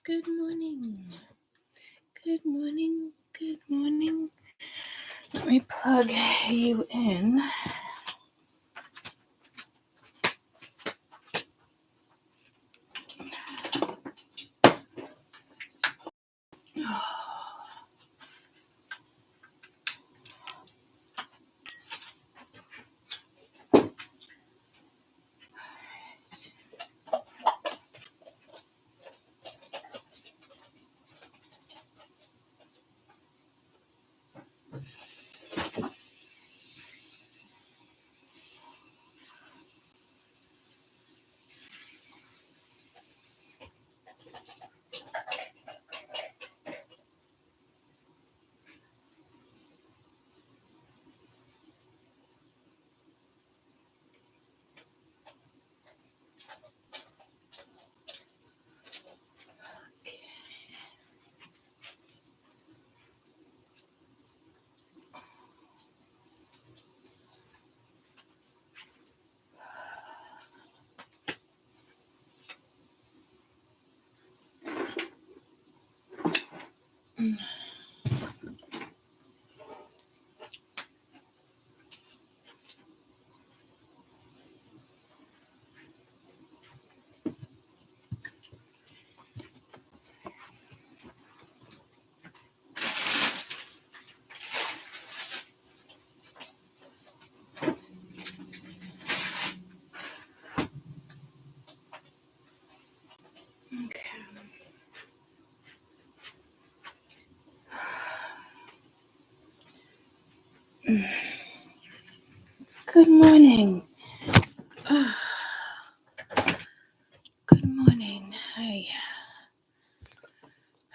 Good morning. Good morning. Good morning. Let me plug you in. Good morning. Good morning. Hi.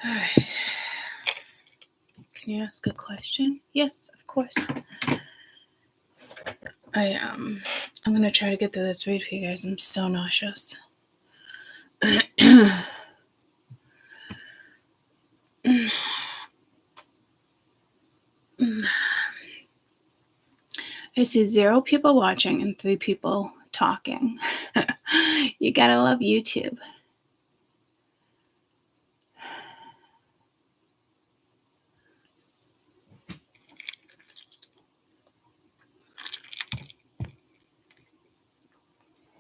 All right. Can you ask a question? Yes, of course. I'm gonna try to get through this read for you guys. I'm so nauseous. I see 0 people watching and 3 people talking. You gotta love YouTube.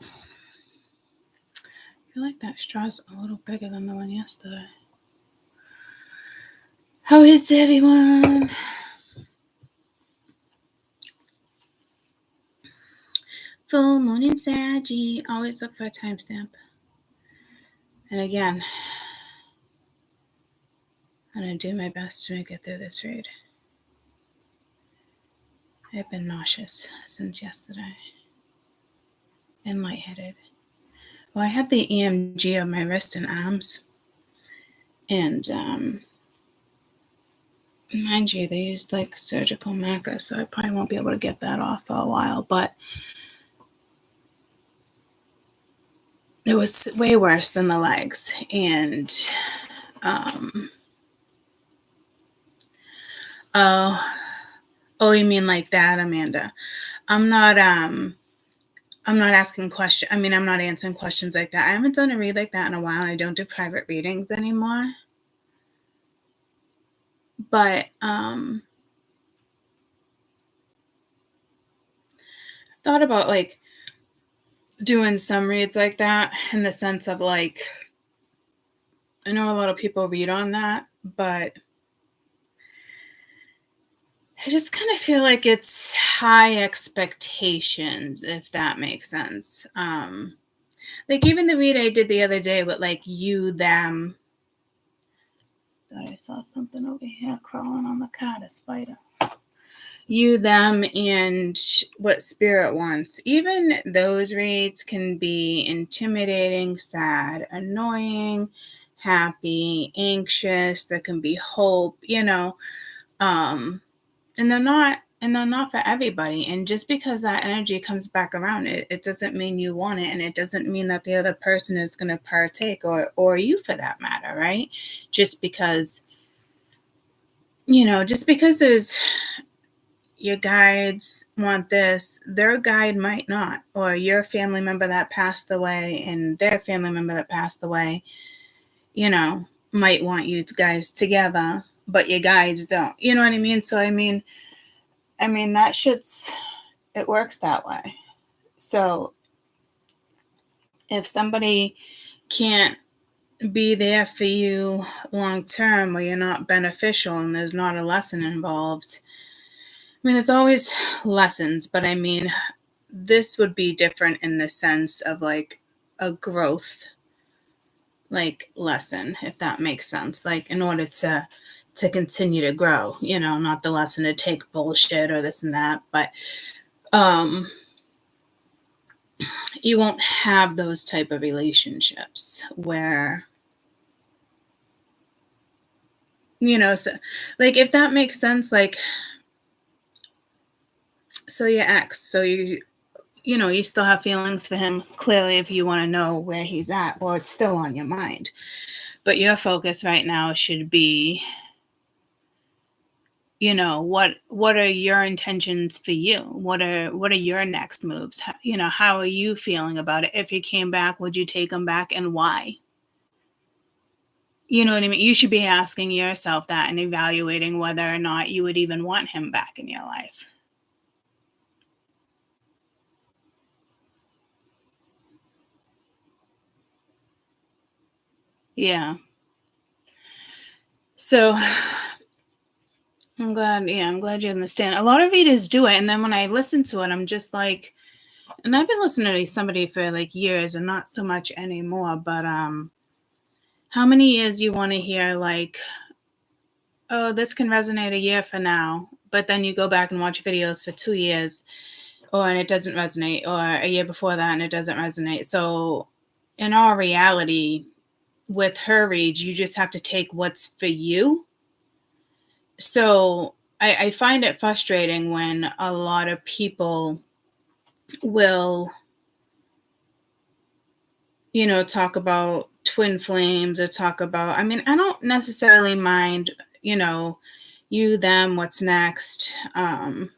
I feel like that straw's a little bigger than the one yesterday. How is everyone? Full moon in Saggy. Always look for a timestamp. And again, I'm going to do my best to make it through this read. I've been nauseous since yesterday and lightheaded. Well, I had the EMG on my wrist and arms. And mind you, they used like surgical marker, so I probably won't be able to get that off for a while. But it was way worse than the legs. And oh, you mean like that, Amanda? I'm not asking questions. I mean, I'm not answering questions like that. I haven't done a read like that in a while. I don't do private readings anymore. But thought about like doing some reads like that in the sense of like, I know a lot of people read on that, but I just kind of feel like it's high expectations, if that makes sense. Like even the read I did the other day with like you, them. Thought I saw something over here crawling on the cot, a spider. You, them, and what spirit wants. Even those reads can be intimidating, sad, annoying, happy, anxious. There can be hope, and they're not for everybody. And just because that energy comes back around, it doesn't mean you want it, and it doesn't mean that the other person is going to partake, or you for that matter, right? Just because there's your guides want this, their guide might not, or your family member that passed away and their family member that passed away, might want you guys together, but your guides don't. You know what I mean? So I mean that shit's, it works that way. So if somebody can't be there for you long term, or you're not beneficial and there's not a lesson involved, I mean, there's always lessons, but I mean, this would be different in the sense of like a growth like lesson, if that makes sense. Like in order to continue to grow, you know, not the lesson to take bullshit or this and that, but you won't have those type of relationships where, you know, so like if that makes sense, like, so your ex, so you know, you still have feelings for him, clearly, if you want to know where he's at, or it's still on your mind. But your focus right now should be, you know, what are your intentions for you? What are your next moves? You know, how are you feeling about it? If he came back, would you take him back, and why? You know what I mean? You should be asking yourself that and evaluating whether or not you would even want him back in your life. Yeah. So I'm glad you understand. A lot of readers do it, and then when I listen to it, I'm just like, and I've been listening to somebody for like years and not so much anymore, but how many years you want to hear like, oh, this can resonate a year for now, but then you go back and watch videos for 2 years, and it doesn't resonate, or a year before that and it doesn't resonate. So in all reality, with her reads, you just have to take what's for you. So I find it frustrating when a lot of people will, you know, talk about twin flames, or talk about, I mean, I don't necessarily mind, you know, you, them, what's next. You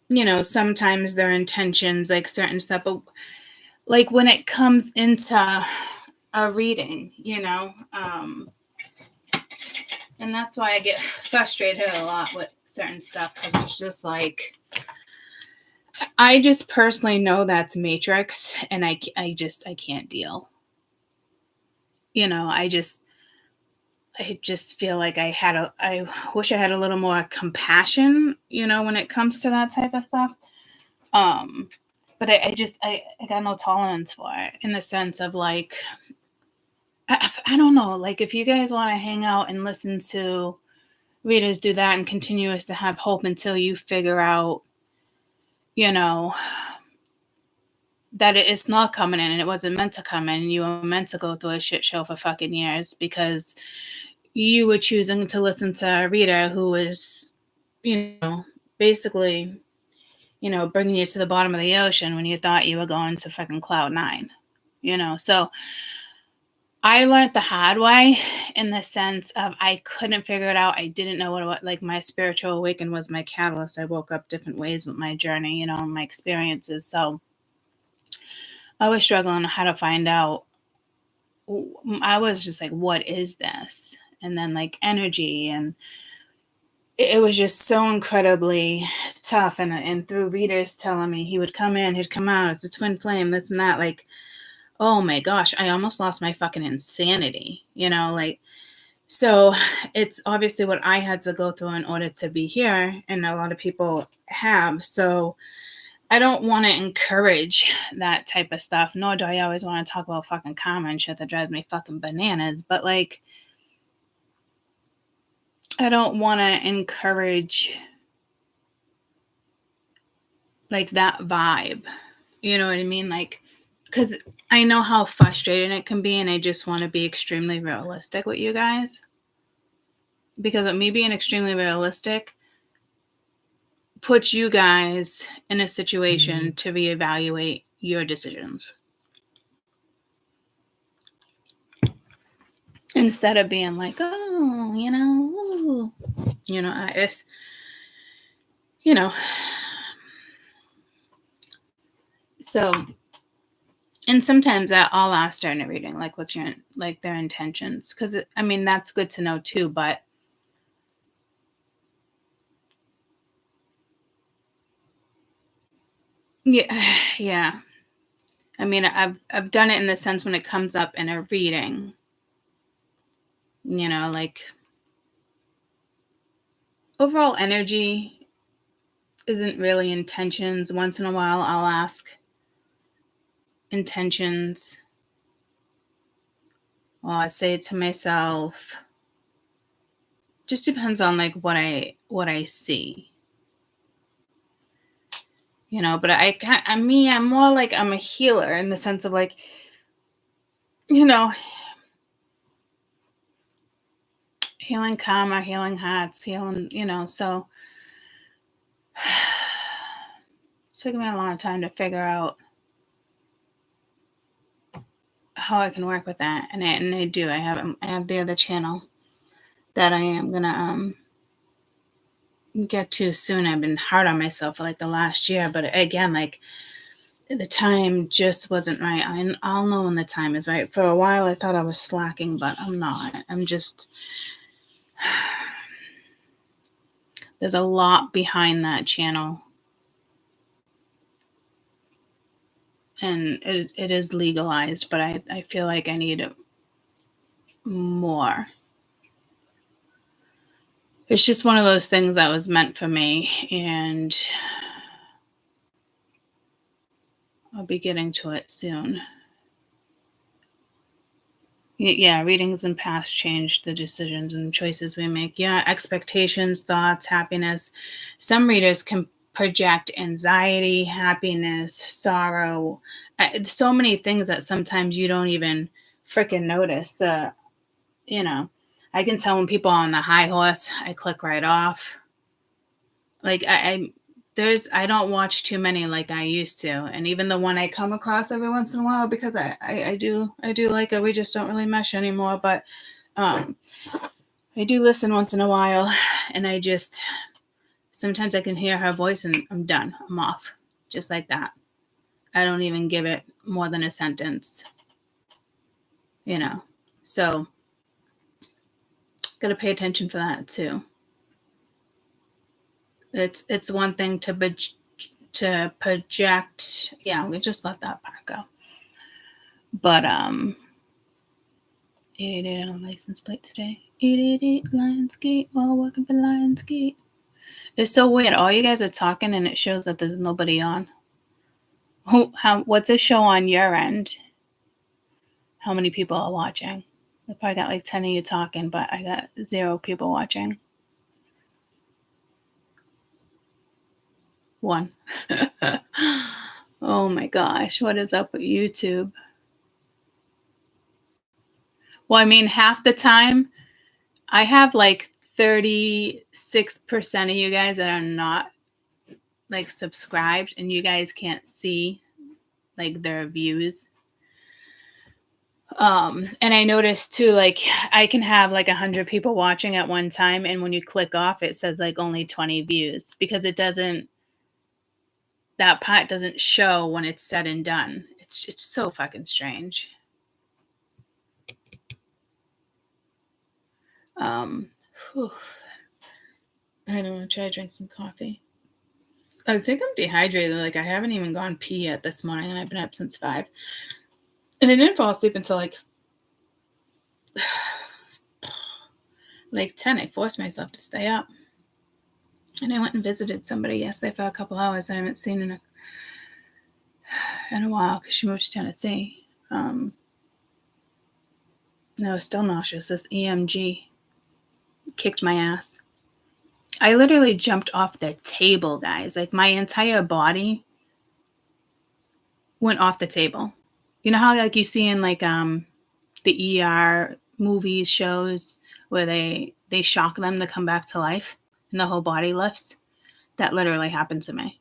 know, sometimes their intentions, like certain stuff, but like when it comes into a reading, you know, and that's why I get frustrated a lot with certain stuff, because it's just like, I just personally know that's Matrix, and I can't deal. You know, I just feel like I wish I had a little more compassion, you know, when it comes to that type of stuff. But I got no tolerance for it, in the sense of like, I don't know, like if you guys want to hang out and listen to readers do that and continue to have hope until you figure out, you know, that it's not coming in and it wasn't meant to come in, and you were meant to go through a shit show for fucking years because you were choosing to listen to a reader who was, you know, basically, you know, bringing you to the bottom of the ocean when you thought you were going to fucking cloud 9, you know. So I learned the hard way, in the sense of I couldn't figure it out. I didn't know what it was. Like, my spiritual awakening was my catalyst. I woke up different ways with my journey, you know, my experiences. So I was struggling how to find out. I was just like, what is this? And then like energy, and it was just so incredibly tough. And through readers telling me he would come in, he'd come out, it's a twin flame, this and that, like, oh my gosh, I almost lost my fucking insanity, you know, like, so it's obviously what I had to go through in order to be here, and a lot of people have. So I don't want to encourage that type of stuff, nor do I always want to talk about fucking karma and shit that drives me fucking bananas, but like, I don't want to encourage like that vibe. You know what I mean? Like, because I know how frustrating it can be, and I just want to be extremely realistic with you guys. Because of me being extremely realistic puts you guys in a situation to reevaluate your decisions. Instead of being like, oh, you know, it's, you know. So And sometimes I'll ask during a reading, like, what's your, like, their intentions? Because, I mean, that's good to know too, but yeah, yeah. I mean, I've done it in the sense when it comes up in a reading, like overall energy isn't really intentions. Once in a while, I'll ask intentions, or I say to myself, just depends on like what I see, but I'm more like I'm a healer in the sense of like, you know, healing karma, healing hearts, healing, so it took me a long time to figure out how I can work with that. And I do. I have the other channel that I am gonna get to soon. I've been hard on myself for like the last year, but again, like the time just wasn't right. I'll know when the time is right. For a while I thought I was slacking, but I'm not. I'm just there's a lot behind that channel. And it is legalized, but I feel like I need more. It's just one of those things that was meant for me, and I'll be getting to it soon. Yeah, readings in past change the decisions and choices we make. Yeah, expectations, thoughts, happiness. Some readers can project anxiety, happiness, sorrow, so many things that sometimes you don't even freaking notice. I can tell when people are on the high horse, I click right off. Like I don't watch too many like I used to, and even the one I come across every once in a while, because I do like it. We just don't really mesh anymore, but I do listen once in a while, and sometimes I can hear her voice and I'm done. I'm off, just like that. I don't even give it more than a sentence, So got to pay attention for that too. It's one thing to project. Yeah, we just let that part go. But 888 on license plate today. 888 Lionsgate while working for Lionsgate. It's so weird. All you guys are talking and it shows that there's nobody on. What's it show on your end? How many people are watching? I probably got like 10 of you talking, but I got 0 people watching. 1. Oh my gosh, what is up with YouTube? Well, I mean, half the time I have like 36% of you guys that are not like subscribed, and you guys can't see like their views. And I noticed too, like I can have like 100 people watching at one time, and when you click off, it says like only 20 views, because that part doesn't show when it's said and done. It's so fucking strange. Whew. I don't want to try to drink some coffee. I think I'm dehydrated. Like I haven't even gone pee yet this morning, and I've been up since 5. And I didn't fall asleep until like 10. I forced myself to stay up. And I went and visited somebody yesterday for a couple hours I haven't seen in a while, because she moved to Tennessee. And I was still nauseous. This EMG kicked my ass. I literally jumped off the table, guys. Like my entire body went off the table. You know how like you see in like the ER movies, shows where they shock them to come back to life and the whole body lifts? That literally happened to me.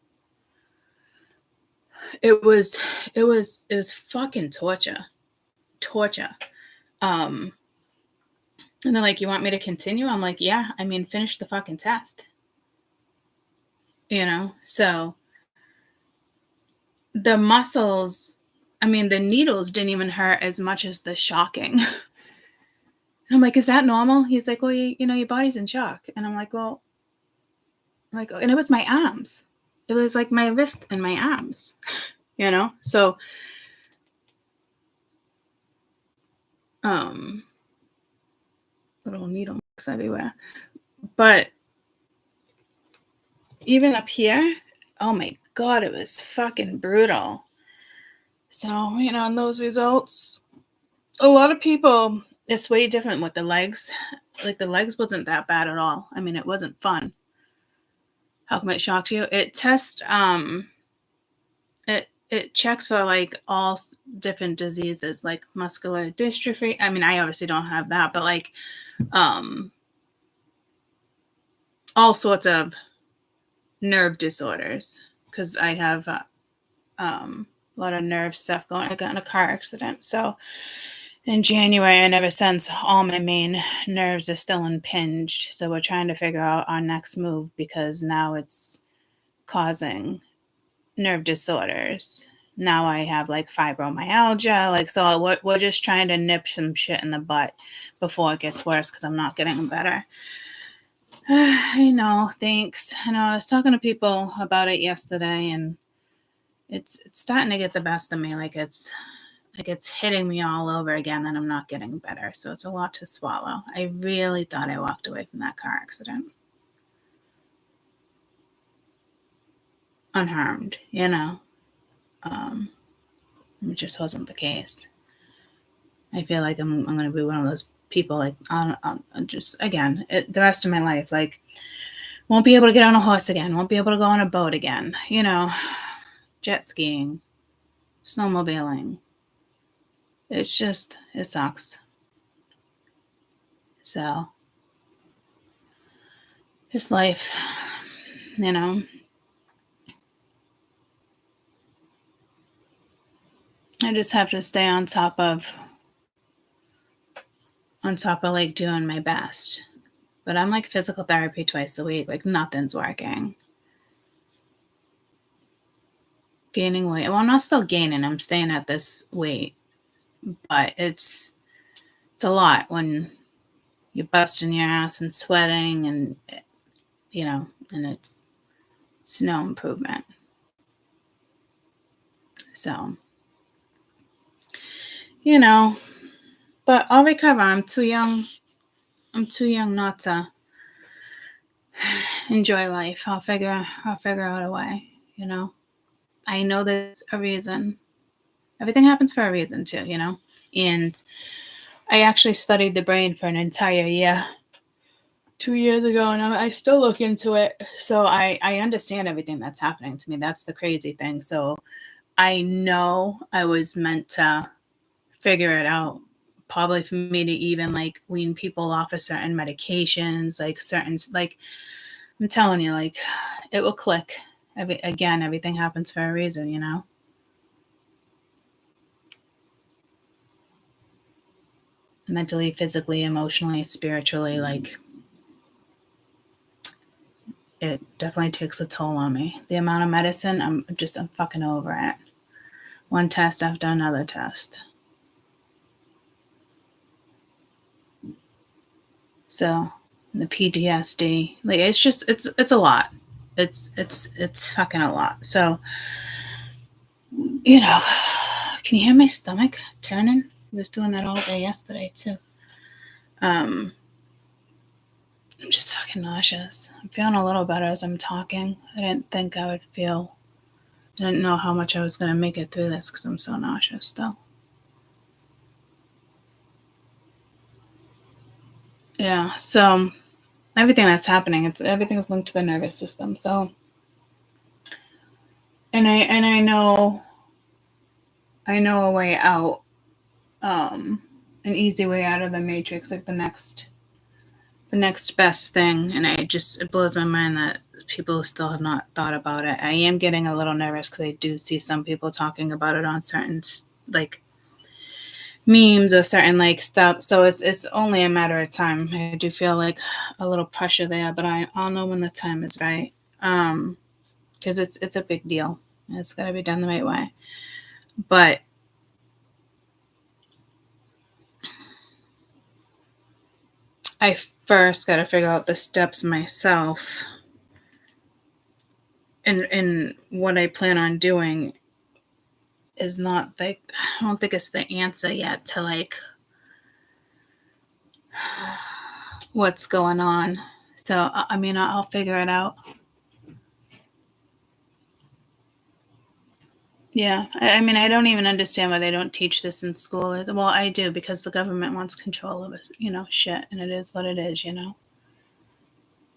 It was fucking torture. And they're like, you want me to continue? I'm like, yeah, I mean, finish the fucking test. So the muscles I mean, the needles didn't even hurt as much as the shocking. And I'm like, is that normal? He's like, well, you know, your body's in shock. And I'm like, well, and it was my arms. It was like my wrist and my arms, you know? So, little needle marks everywhere. But even up here, oh my God, it was fucking brutal. So, you know, and those results, a lot of people, it's way different with the legs. Like the legs wasn't that bad at all. I mean, it wasn't fun. How come it shocks you? It tests, it checks for like all different diseases, like muscular dystrophy. I mean, I obviously don't have that, but like, all sorts of nerve disorders, because I have a lot of nerve stuff going. I got in a car accident, so in January, and ever since, all my main nerves are still impinged. So we're trying to figure out our next move, because now it's causing nerve disorders. Now I have like fibromyalgia. Like, so we're just trying to nip some shit in the butt before it gets worse, because I'm not getting better. I know, thanks. I know, I was talking to people about it yesterday, and it's starting to get the best of me. Like it's hitting me all over again, and I'm not getting better. So it's a lot to swallow. I really thought I walked away from that car accident unharmed, you know. It just wasn't the case. I feel like I'm going to be one of those people, like, just, again, the rest of my life, like, won't be able to get on a horse again, won't be able to go on a boat again, you know, jet skiing, snowmobiling. It's just, it sucks. So, it's life, you know. I just have to stay on top of like doing my best. But I'm like physical therapy twice a week, like nothing's working. Gaining weight. Well, I'm not still gaining, I'm staying at this weight. But it's a lot when you're busting your ass and sweating, and you know, and it's no improvement. So, you know, but I'll recover. I'm too young not to enjoy life. I'll figure out a way, you know. I know there's a reason. Everything happens for a reason too, you know. And I actually studied the brain for an entire year 2 years ago, and I still look into it. So I understand everything that's happening to me. That's the crazy thing. So I know I was meant to figure it out. Probably for me to even like wean people off of certain medications, like I'm telling you, like it will click. Everything happens for a reason, you know. Mentally, physically, emotionally, spiritually, like it definitely takes a toll on me. The amount of medicine, I'm fucking over it. One test after another test. So the PTSD, like it's a lot. It's fucking a lot. So, you know, can you hear my stomach turning? I was doing that all day yesterday too. I'm just fucking nauseous. I'm feeling a little better as I'm talking. I didn't think I would feel. I didn't know how much I was gonna make it through this because I'm so nauseous still. Yeah. So everything that's happening, everything's linked to the nervous system. So, and I know a way out, an easy way out of the matrix, like the next best thing. And it blows my mind that people still have not thought about it. I am getting a little nervous because I do see some people talking about it on certain like memes or certain like stuff. So it's only a matter of time. I do feel like a little pressure there, but I'll know when the time is right. Because it's a big deal. It's got to be done the right way. But I first got to figure out the steps myself. And what I plan on doing is not like, I don't think it's the answer yet to like what's going on. So, I mean, I'll figure it out. Yeah. I mean, I don't even understand why they don't teach this in school. Well, I do, because the government wants control of us, shit. And it is what it is,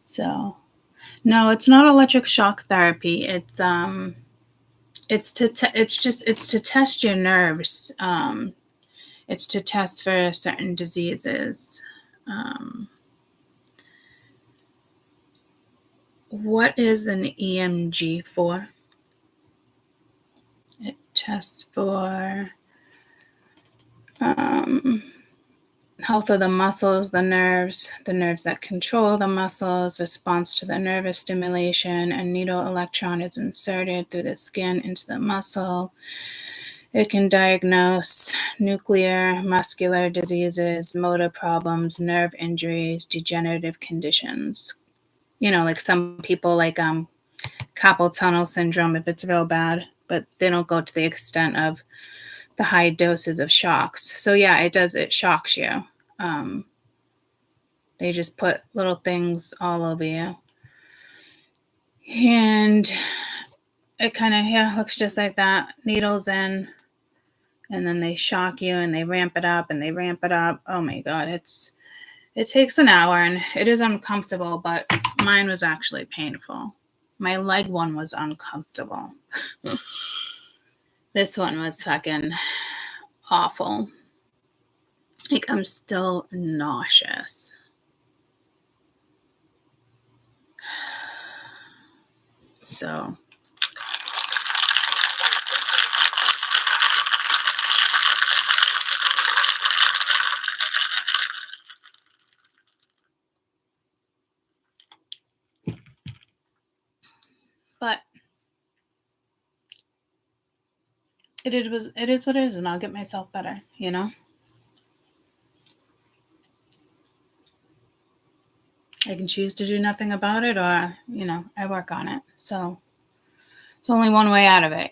So, no, it's not electric shock therapy. It's to test your nerves. It's to test for certain diseases. What is an EMG for? It tests for health of the muscles, the nerves that control the muscles, response to the nervous stimulation. A needle electron is inserted through the skin into the muscle. It can diagnose nuclear, muscular diseases, motor problems, nerve injuries, degenerative conditions. Like some people, like carpal tunnel syndrome, if it's real bad, but they don't go to the extent of the high doses of shocks. So yeah, it shocks you. They just put little things all over you. And it kind of looks just like that. Needles in, and then they shock you and they ramp it up and they ramp it up. Oh my God, it takes an hour and it is uncomfortable, but mine was actually painful. My leg one was uncomfortable. This one was fucking awful. Like, I'm still nauseous. So, but it is what it is, and I'll get myself better, I can choose to do nothing about it, or, I work on it. So it's only one way out of it,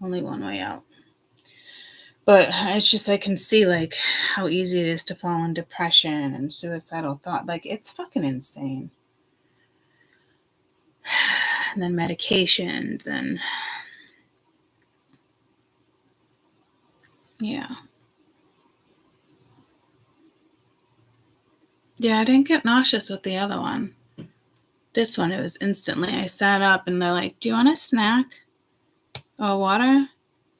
Only one way out. But it's just, I can see like how easy it is to fall in depression and suicidal thought. Like, it's fucking insane. And then medications and yeah. Yeah, I didn't get nauseous with the other one. This one, it was instantly. I sat up and they're like, "Do you want a snack or water?"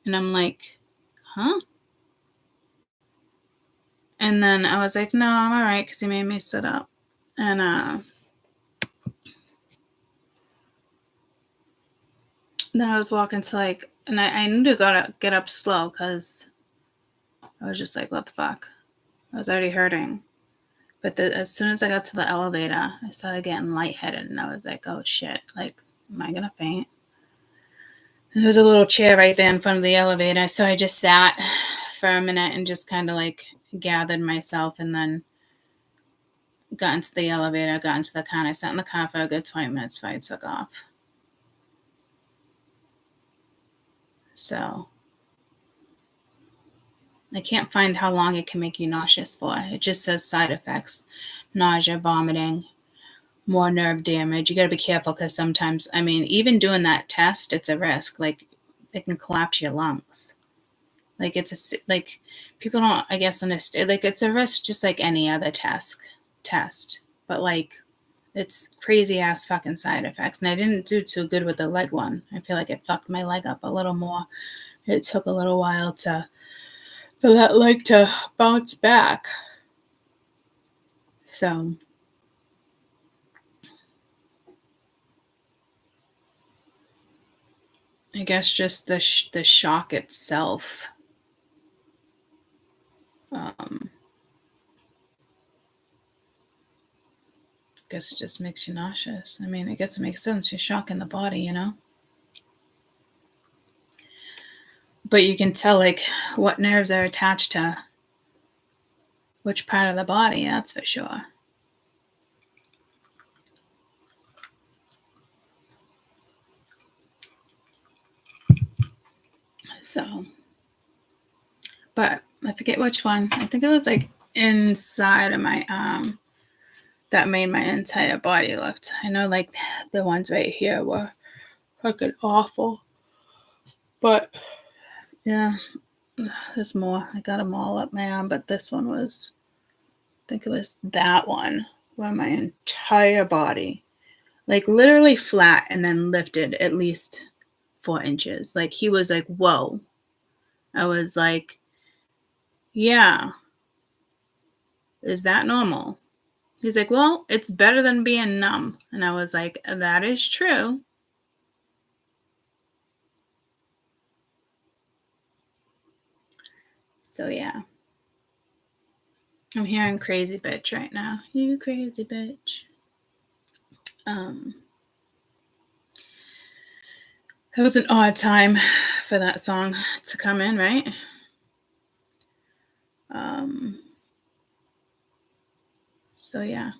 And I'm like, "Huh?" And then I was like, "No, I'm all right," because he made me sit up. And then I was walking to like, and I knew to get up slow because I was just like, what the fuck? I was already hurting. But as soon as I got to the elevator, I started getting lightheaded, and I was like, oh shit, like, am I gonna faint? And there was a little chair right there in front of the elevator, so I just sat for a minute and just kind of like gathered myself, and then got into the elevator, got into the car, and I sat in the car for a good 20 minutes before I took off. So I can't find how long it can make you nauseous for. It just says side effects: nausea, vomiting, more nerve damage. You got to be careful because sometimes, I mean, even doing that test, it's a risk. Like, it can collapse your lungs. Like, like, people don't, I guess, understand. Like, it's a risk just like any other test. But like, it's crazy ass fucking side effects. And I didn't do too good with the leg one. I feel like it fucked my leg up a little more. It took a little while for that leg to bounce back. So I guess just the shock itself. I guess it just makes you nauseous. I mean, I guess it makes sense. You're shocking the body, But you can tell like what nerves are attached to which part of the body, that's for sure. So, but I forget which one. I think it was like inside of my arm that made my entire body lift. I know like the ones right here were fucking awful. But yeah, there's more. I got them all up my arm, but this one was, I think it was that one where my entire body, like literally flat and then lifted at least 4 inches. Like he was like, whoa. I was like, yeah, is that normal? He's like, well, it's better than being numb. And I was like, that is true. So yeah. I'm hearing crazy bitch right now. You crazy bitch. It was an odd time for that song to come in, right? So yeah.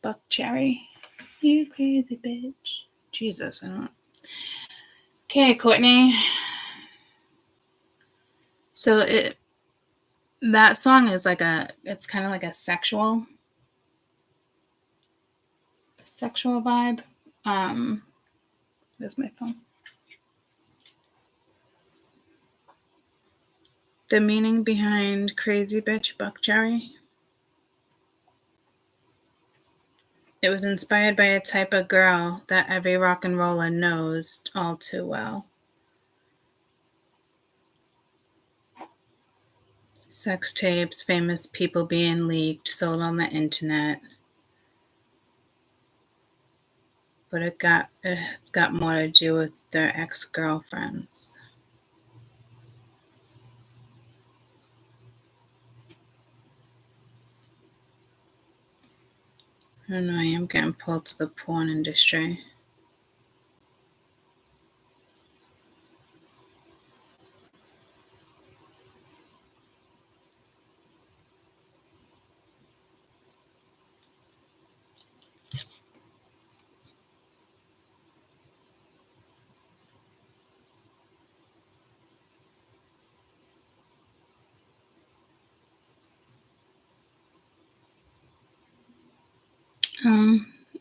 Buck Cherry. You crazy bitch. Jesus, I don't. Okay, Courtney. So that song is like it's kind of like a sexual vibe. There's my phone. The meaning behind Crazy Bitch Buck Cherry. It was inspired by a type of girl that every rock and roller knows all too well. Sex tapes, famous people being leaked, sold on the internet. But it's got more to do with their ex-girlfriends. I don't know, I am getting pulled to the porn industry.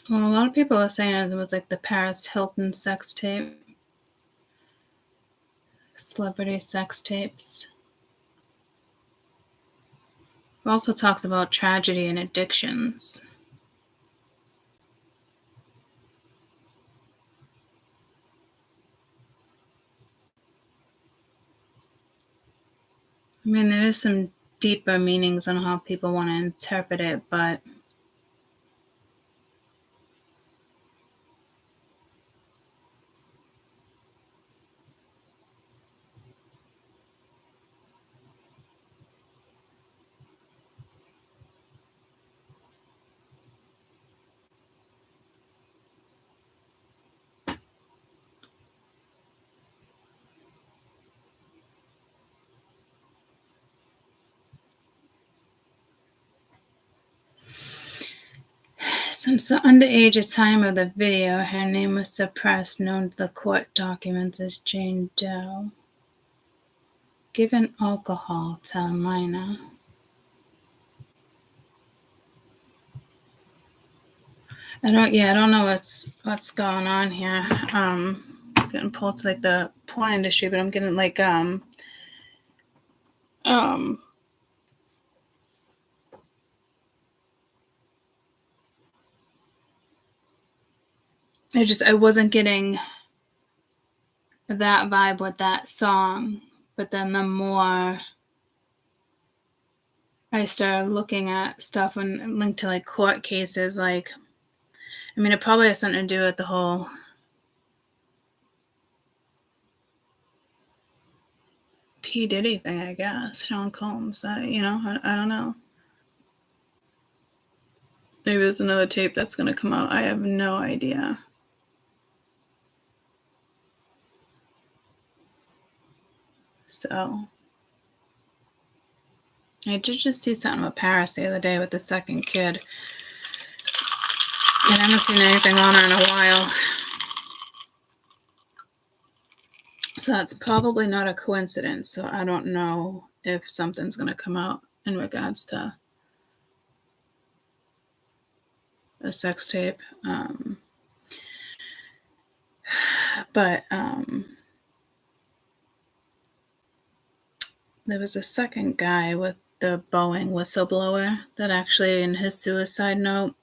Well, a lot of people are saying it was like the Paris Hilton sex tape. Celebrity sex tapes. It also talks about tragedy and addictions. I mean, there is some deeper meanings on how people want to interpret it, but since the underage time of the video, her name was suppressed, known to the court documents as Jane Doe. Given alcohol to a minor. I don't know what's going on here. Getting pulled to like the porn industry, but I'm getting like I wasn't getting that vibe with that song, but then the more I started looking at stuff and linked to like court cases, like, I mean, it probably has something to do with the whole P. Diddy thing, I guess. Sean Combs, I don't know. Maybe there's another tape that's going to come out. I have no idea. So I did just see something with Paris the other day with the second kid. And I haven't seen anything on her in a while. So that's probably not a coincidence. So I don't know if something's going to come out in regards to a sex tape. But there was a second guy with the Boeing whistleblower that actually, in his suicide note,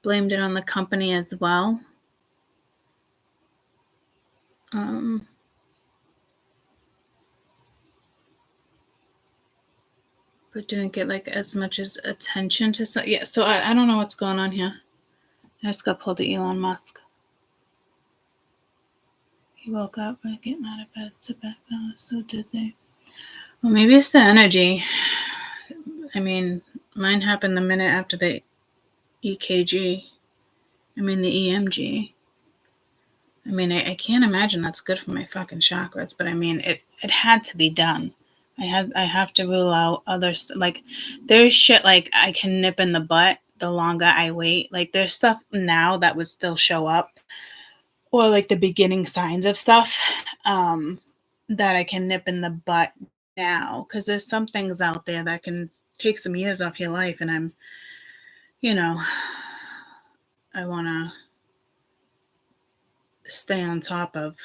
blamed it on the company as well. But didn't get like as much as attention to so yeah. So I don't know what's going on here. I just got pulled to Elon Musk. He woke up, I getting out of bed, sit back down, I was so dizzy. Well, maybe it's the energy. I mean, mine happened the minute after the EKG. The EMG. I mean, I can't imagine that's good for my fucking chakras, but I mean, it had to be done. I have to rule out others. Like, there's shit like I can nip in the butt the longer I wait. Like, there's stuff now that would still show up, or like the beginning signs of stuff that I can nip in the butt now, because there's some things out there that can take some years off your life, and I'm, I want to stay on top of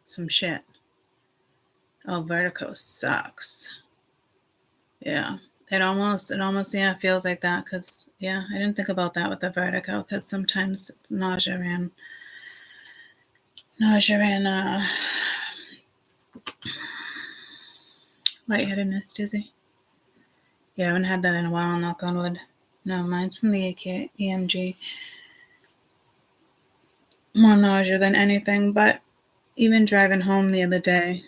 some shit. Oh, vertigo sucks. Yeah, it almost feels like that, because I didn't think about that with the vertigo, because sometimes it's nausea and lightheadedness, dizzy. Yeah, I haven't had that in a while, knock on wood. No, mine's from the EMG. More nausea than anything, but even driving home the other day,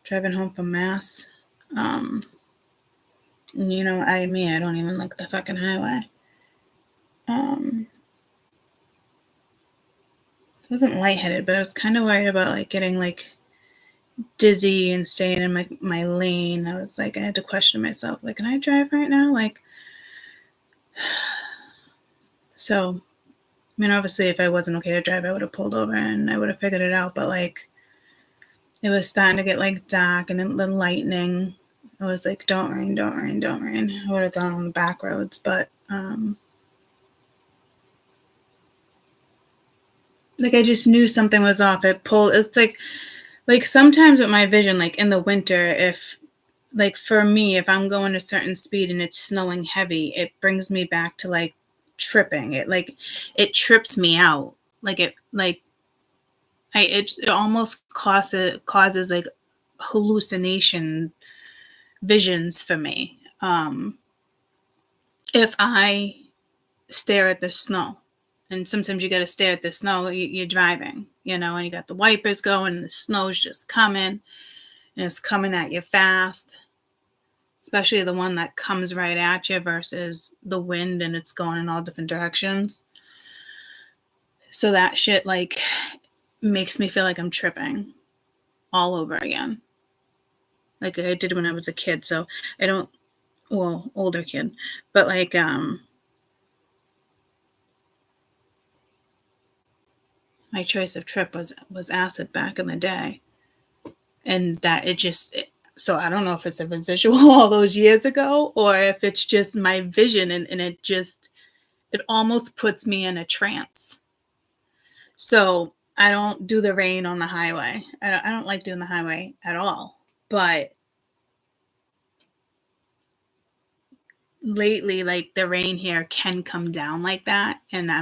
driving home from Mass, I don't even like the fucking highway. I wasn't lightheaded, but I was kind of worried about like getting like dizzy and staying in my lane. I was like, I had to question myself, like, can I drive right now? Like, so, I mean, obviously, if I wasn't okay to drive, I would have pulled over and I would have figured it out. But like, it was starting to get like dark and the lightning. I was like, don't rain, don't rain, don't rain. I would have gone on the back roads, but like I just knew something was off. It's like sometimes with my vision, like in the winter, if like for me, if I'm going a certain speed and it's snowing heavy, it brings me back to like tripping. It trips me out. It almost causes like hallucination visions for me. If I stare at the snow, and sometimes you got to stare at the snow, you're driving, and you got the wipers going and the snow's just coming and it's coming at you fast, especially the one that comes right at you versus the wind and it's going in all different directions. So that shit like makes me feel like I'm tripping all over again, like I did when I was a kid. So older kid, but like my choice of trip was acid back in the day, and that so I don't know if it's a residual all those years ago or if it's just my vision, and it almost puts me in a trance. So I don't do the rain on the highway. I don't like doing the highway at all. But lately, like the rain here can come down like that, and I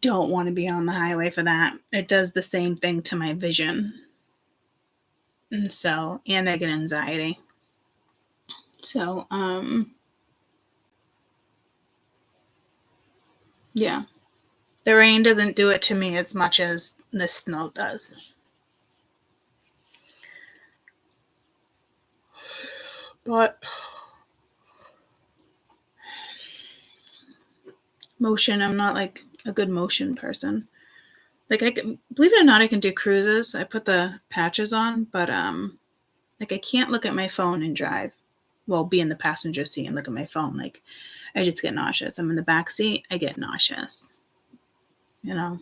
don't want to be on the highway for that. It does the same thing to my vision. And I get anxiety. So, yeah. The rain doesn't do it to me as much as the snow does. But motion, I'm not like a good motion person. Like, believe it or not, I can do cruises. I put the patches on, but like, I can't look at my phone and drive. Well, be in the passenger seat and look at my phone. Like, I just get nauseous. I'm in the back seat, I get nauseous. You know?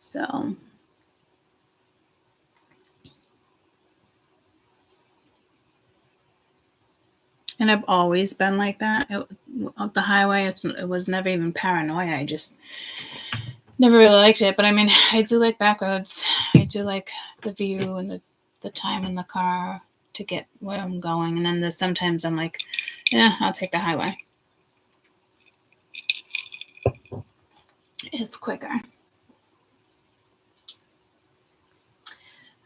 So, and I've always been like that. Up the highway, it was never even paranoia. I just never really liked it. But I mean, I do like back roads. I do like the view and the time in the car to get where I'm going. And then there's sometimes I'm like, yeah, I'll take the highway. It's quicker.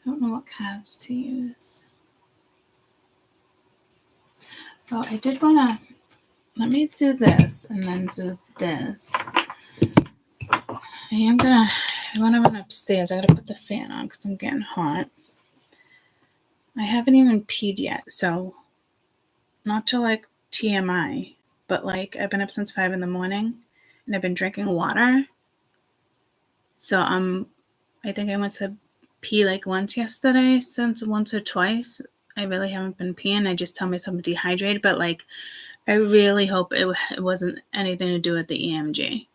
I don't know what cards to use. Oh, I did want to, let me do this and then do this. I want to run upstairs. I got to put the fan on because I'm getting hot. I haven't even peed yet, so not to like TMI, but like I've been up since 5 a.m. and I've been drinking water. So I think I went to pee like once yesterday, once or twice. I really haven't been peeing. I just tell myself I'm dehydrated, but like I really hope it wasn't anything to do with the EMG,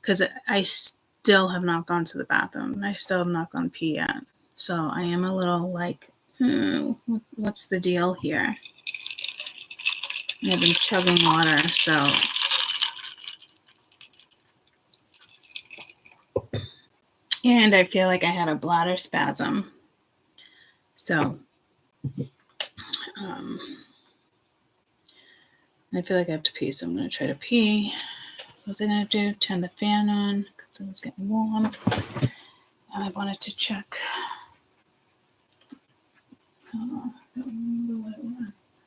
because I still have not gone to the bathroom. I still have not gone pee yet. So I am a little like, what's the deal here? And I've been chugging water, so. And I feel like I had a bladder spasm. So I feel like I have to pee, so I'm going to try to pee. What was I going to do? Turn the fan on because it was getting warm. I wanted to check. Oh, I don't remember what it was.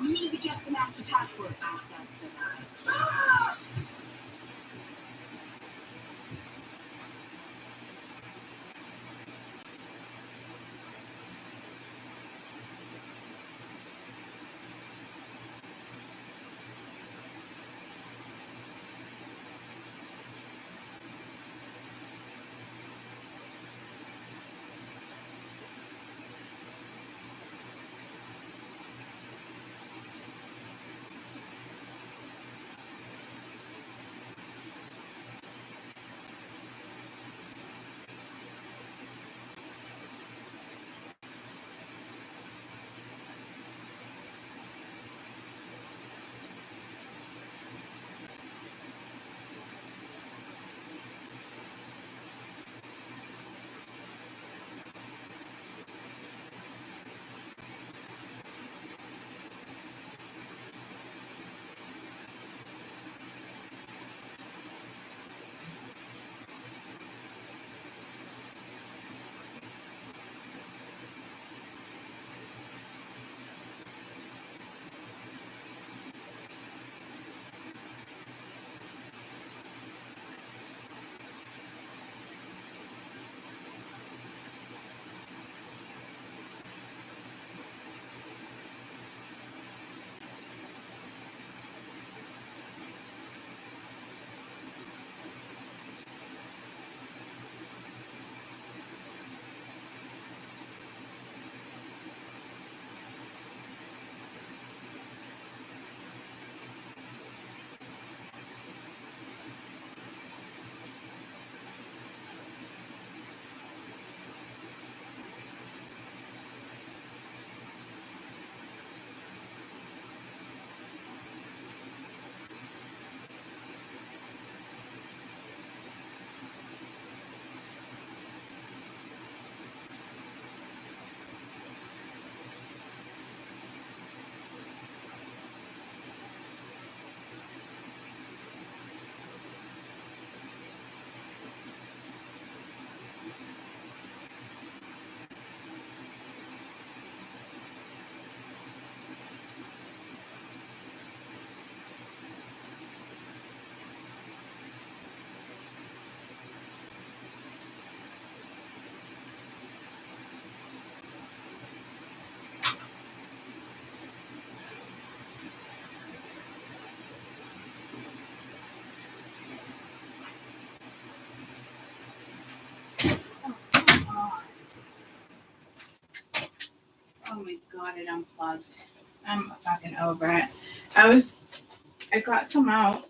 You need to get the master password access denied. Oh my god, it unplugged. I'm fucking over it. I got some out.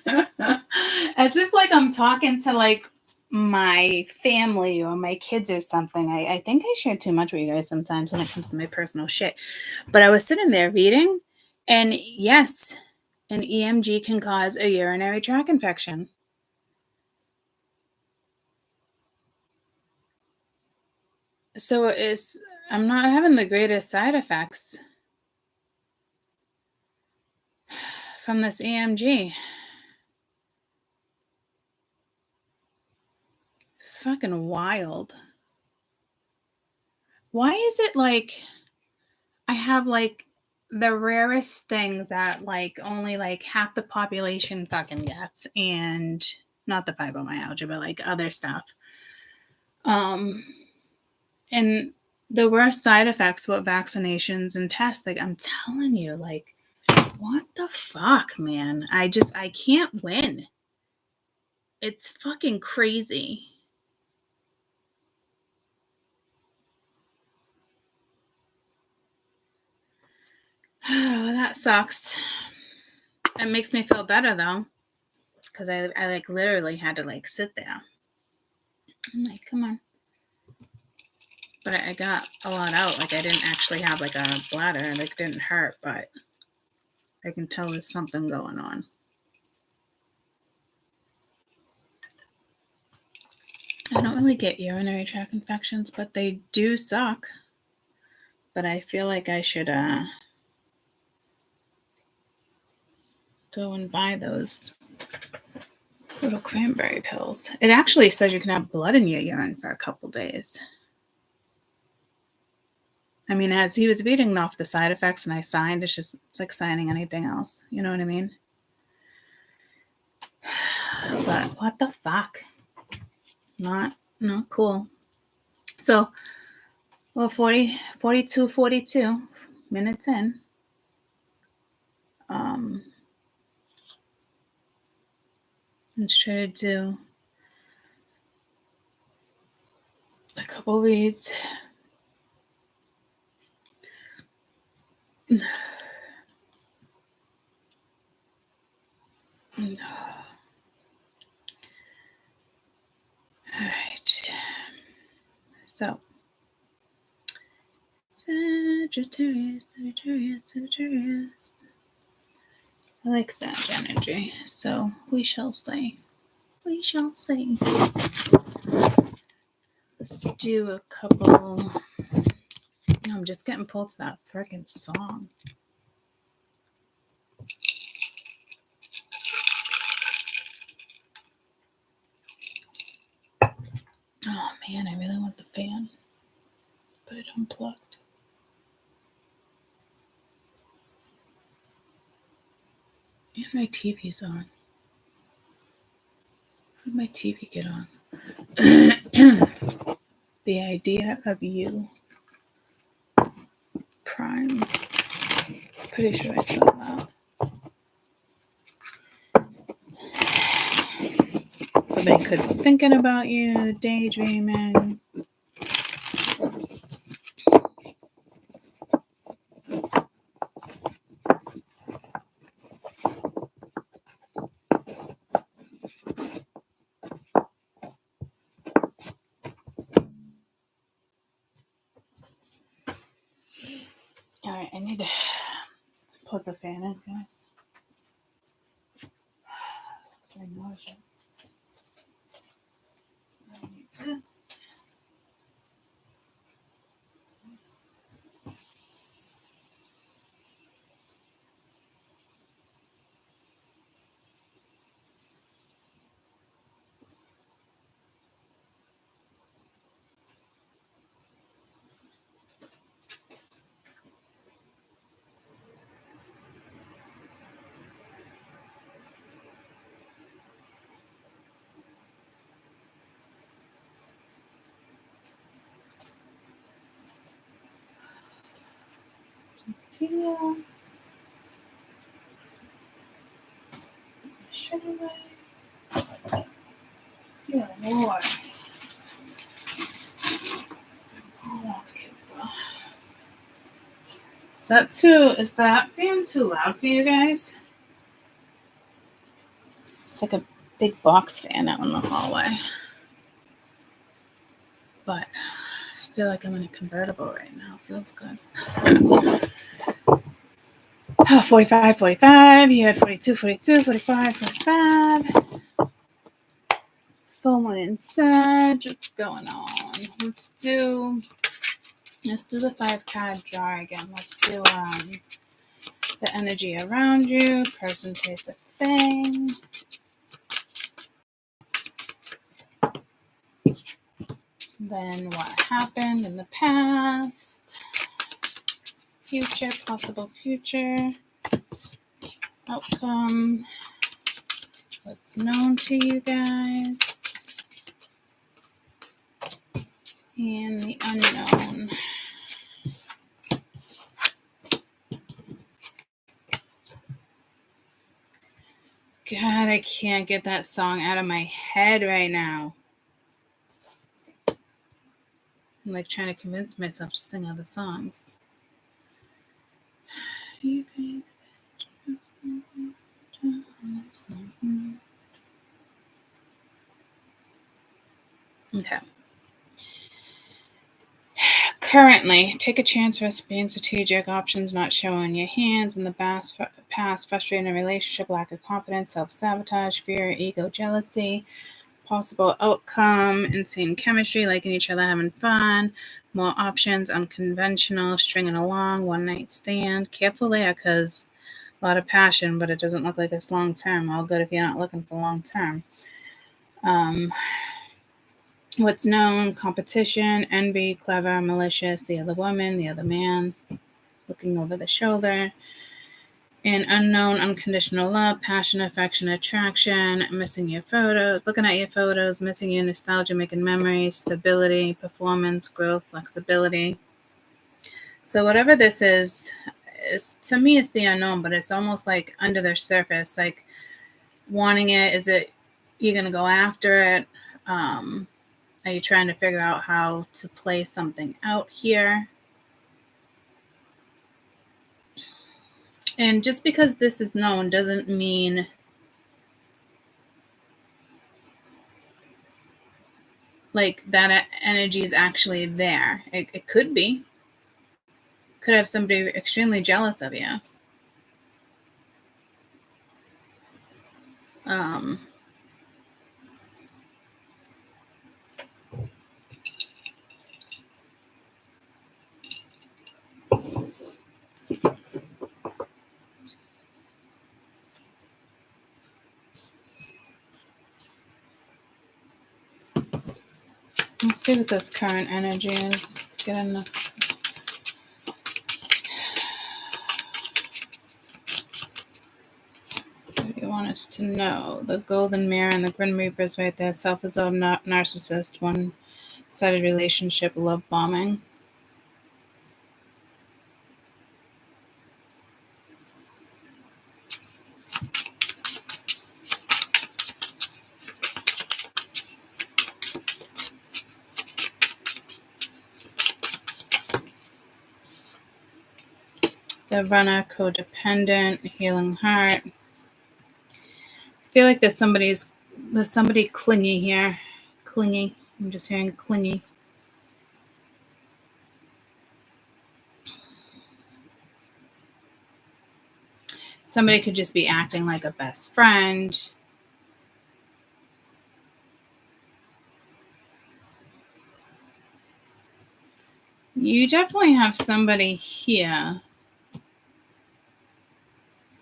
As if like I'm talking to like my family or my kids or something. I think I share too much with you guys sometimes when it comes to my personal shit. But I was sitting there reading, and yes, an EMG can cause a urinary tract infection. So I'm not having the greatest side effects from this EMG. Fucking wild. Why is it like I have like the rarest things that like only like half the population fucking gets, and not the fibromyalgia, but like other stuff. And the worst side effects with vaccinations and tests, like I'm telling you, like what the fuck, man? I can't win. It's fucking crazy. Well, that sucks. It makes me feel better though, because I like literally had to like sit there. I'm like, come on. But I got a lot out. Like I didn't actually have like a bladder. Like it didn't hurt, but I can tell there's something going on. I don't really get urinary tract infections, but they do suck. But I feel like I should go and buy those little cranberry pills. It actually says you can have blood in your urine for a couple days. I mean, as he was reading off the side effects and I signed, it's like signing anything else. You know what I mean? But what the fuck? Not cool. So, well, 42 minutes in. Let's try to do a couple reads. All right. So, Sagittarius. I like that energy. So, we shall see. Let's do a couple. I'm just getting pulled to that freaking song. Oh man, I really want the fan, but it unplugged. And my TV's on. How did my TV get on? The idea of you. Prime. Pretty sure I saw that. Somebody could be thinking about you, daydreaming. All right, I need to plug the fan in, guys. I know I need this. Continue. Should I? Yeah, Lord. Oh, Is that fan too loud for you guys? It's like a big box fan out in the hallway. But I feel like I'm in a convertible right now. It feels good. 45, 45. You had 42, 42, 45, 45. Full moon in Sag. What's going on? Let's do the 5-card draw again. Let's do the energy around you. Person, place, a thing. Then what happened in the past. Future, possible future. Outcome. What's known to you guys. And the unknown. God, I can't get that song out of my head right now. I'm like trying to convince myself to sing other songs. You guys. Okay. Currently, take a chance, risk being strategic, options not showing your hands in the past, frustrating relationship, lack of confidence, self-sabotage, fear, ego, jealousy, possible outcome, insane chemistry, liking each other, having fun, more options, unconventional, stringing along, one-night stand. Careful there, because a lot of passion, but it doesn't look like it's long-term. All good if you're not looking for long-term. What's known, competition, envy, clever, malicious, the other woman, the other man, looking over the shoulder, and unknown, unconditional love, passion, affection, attraction, missing your photos, looking at your photos, missing your nostalgia, making memories, stability, performance, growth, flexibility. So whatever this is to me, it's the unknown, but it's almost like under the surface, like wanting it. Is it, you're going to go after it? Are you trying to figure out how to play something out here? And just because this is known doesn't mean like that energy is actually there. It could be. Could have somebody extremely jealous of you. Let's see what this current energy is. Let's get enough. What do you want us to know? The golden mirror and the grim reapers right there. Self-absorbed narcissist, one-sided relationship, love bombing. The runner, codependent, healing heart. I feel like there's somebody clingy here. Clingy. I'm just hearing clingy. Somebody could just be acting like a best friend. You definitely have somebody here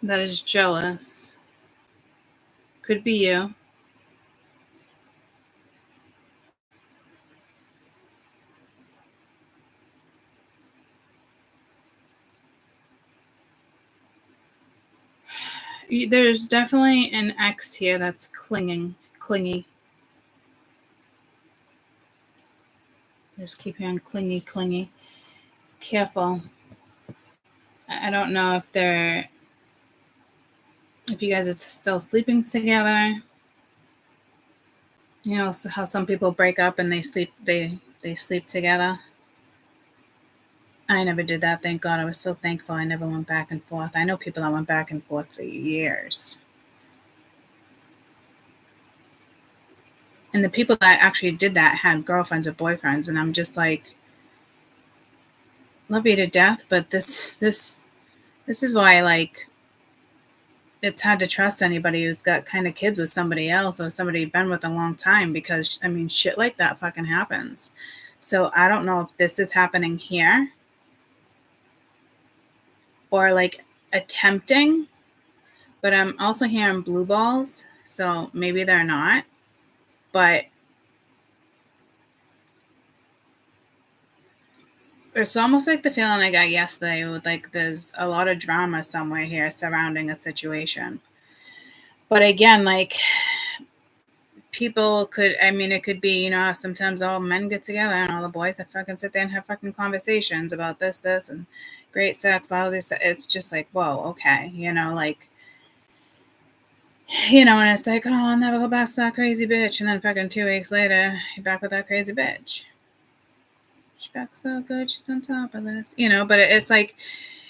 that is jealous. Could be you. There's definitely an ex here that's clingy. Just keep hearing clingy. Careful. I don't know if you guys are still sleeping together. You know how some people break up and they sleep together. I never did that. Thank God. I was so thankful I never went back and forth. I know people that went back and forth for years. And the people that actually did that had girlfriends or boyfriends. And I'm just like, love you to death. But this is why, like, it's hard to trust anybody who's got kind of kids with somebody else or somebody you've been with a long time, because I mean, shit like that fucking happens. So I don't know if this is happening here or like attempting, but I'm also hearing blue balls, so maybe they're not. But it's almost like the feeling I got yesterday with, like, there's a lot of drama somewhere here surrounding a situation. But again, like, people could, I mean, it could be, you know, sometimes all men get together and all the boys have fucking sit there and have fucking conversations about this, and great sex, lousy sex. It's just like, whoa, okay, you know, like, you know, and it's like, oh, I'll never go back to that crazy bitch. And then fucking 2 weeks later, you're back with that crazy bitch. She's back so good, she's on top of this, you know, but it's like,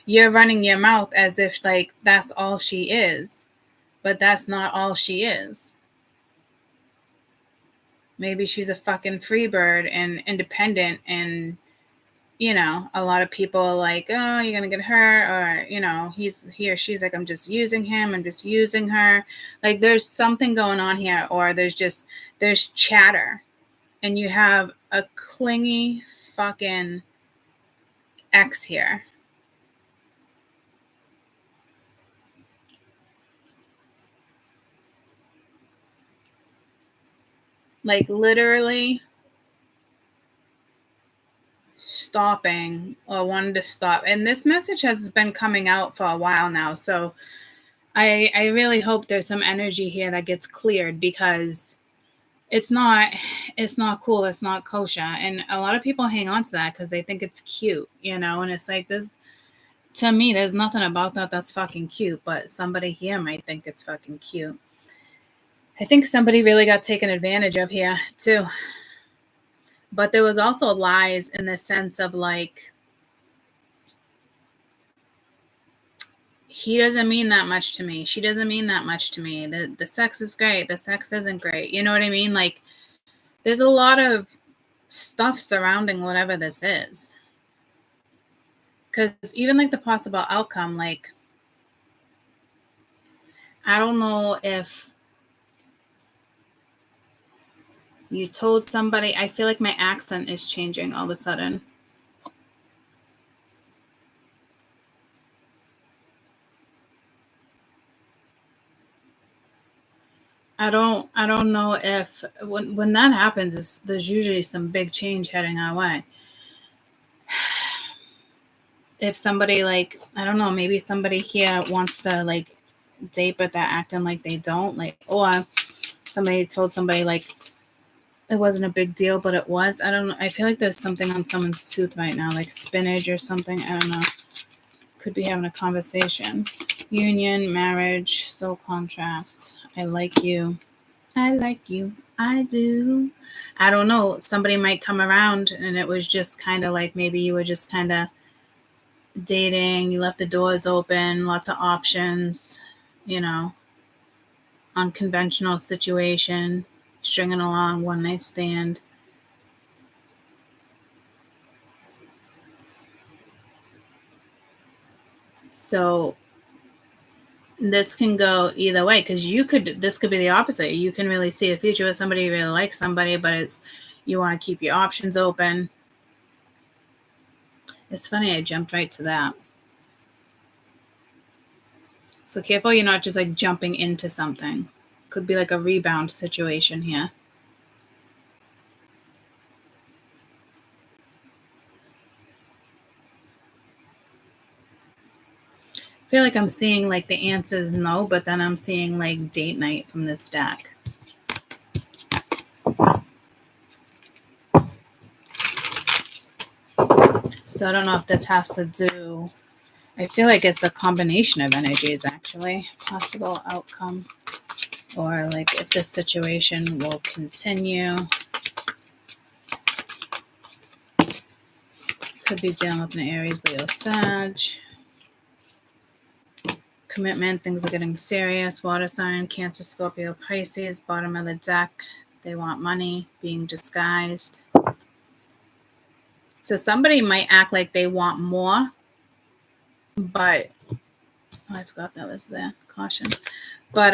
you're running your mouth as if, like, that's all she is, but that's not all she is. Maybe she's a fucking free bird and independent, and, you know, a lot of people are like, oh, you're gonna get hurt, or, you know, he or she's like, I'm just using him, I'm just using her. Like, there's something going on here, or there's chatter, and you have a clingy fucking ex here. Like, literally stopping or wanted to stop. And this message has been coming out for a while now. So I really hope there's some energy here that gets cleared, because it's not cool. It's not kosher. And a lot of people hang on to that because they think it's cute, you know, and it's like, this, to me, there's nothing about that that's fucking cute, but somebody here might think it's fucking cute. I think somebody really got taken advantage of here too. But there was also lies in the sense of, like, he doesn't mean that much to me. She doesn't mean that much to me. The sex is great. The sex isn't great. You know what I mean? Like, there's a lot of stuff surrounding whatever this is. Because even, like, the possible outcome, like, I don't know if you told somebody, I feel like my accent is changing all of a sudden. I don't know if when that happens, there's usually some big change heading our way. If somebody, like, I don't know, maybe somebody here wants to, like, date, but they're acting like they don't, like, or somebody told somebody, like, it wasn't a big deal, but it was. I don't know. I feel like there's something on someone's tooth right now, like spinach or something. I don't know. Could be having a conversation. Union, marriage, soul contract. I like you. I like you. I do. I don't know. Somebody might come around and it was just kind of like, maybe you were just kind of dating. You left the doors open, lots of options, you know, unconventional situation, stringing along, one night stand. So this can go either way, because this could be the opposite. You can really see a future with somebody, you really like somebody, but you want to keep your options open. It's funny, I jumped right to that. So careful you're not just, like, jumping into something. Could be like a rebound situation here. I feel like I'm seeing, like, the answers no, but then I'm seeing, like, date night from this deck. So I don't know if this has to do, I feel like it's a combination of energies, actually. Possible outcome, or, like, if this situation will continue. Could be dealing with an Aries, Leo, Sag. Commitment, things are getting serious. Water sign, Cancer, Scorpio, Pisces. Bottom of the deck, they want money, being disguised. So somebody might act like they want more, but I forgot that was there. Caution. But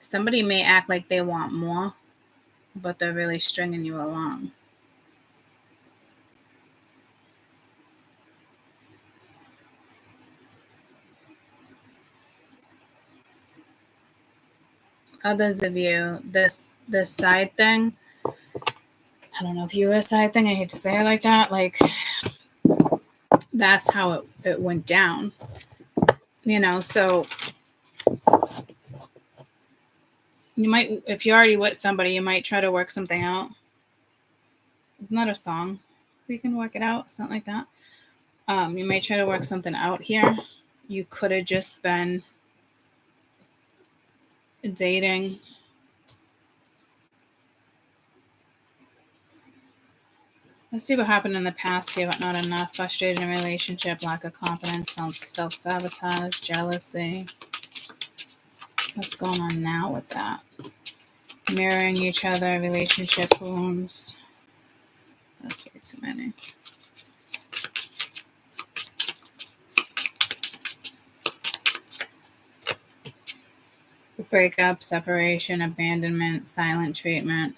somebody may act like they want more, but they're really stringing you along. Others of you, this side thing, I don't know if you were a side thing. I hate to say it like that. Like, that's how it went down. You know, so you might, if you're already with somebody, you might try to work something out. Isn't that a song? We can work it out, something like that. You might try to work something out here. You could have just been dating. Let's see what happened in the past here, but not enough. Frustrated in relationship, lack of confidence, self-sabotage, jealousy. What's going on now with that? Mirroring each other, relationship wounds. That's way too many. The breakup, separation, abandonment, silent treatment.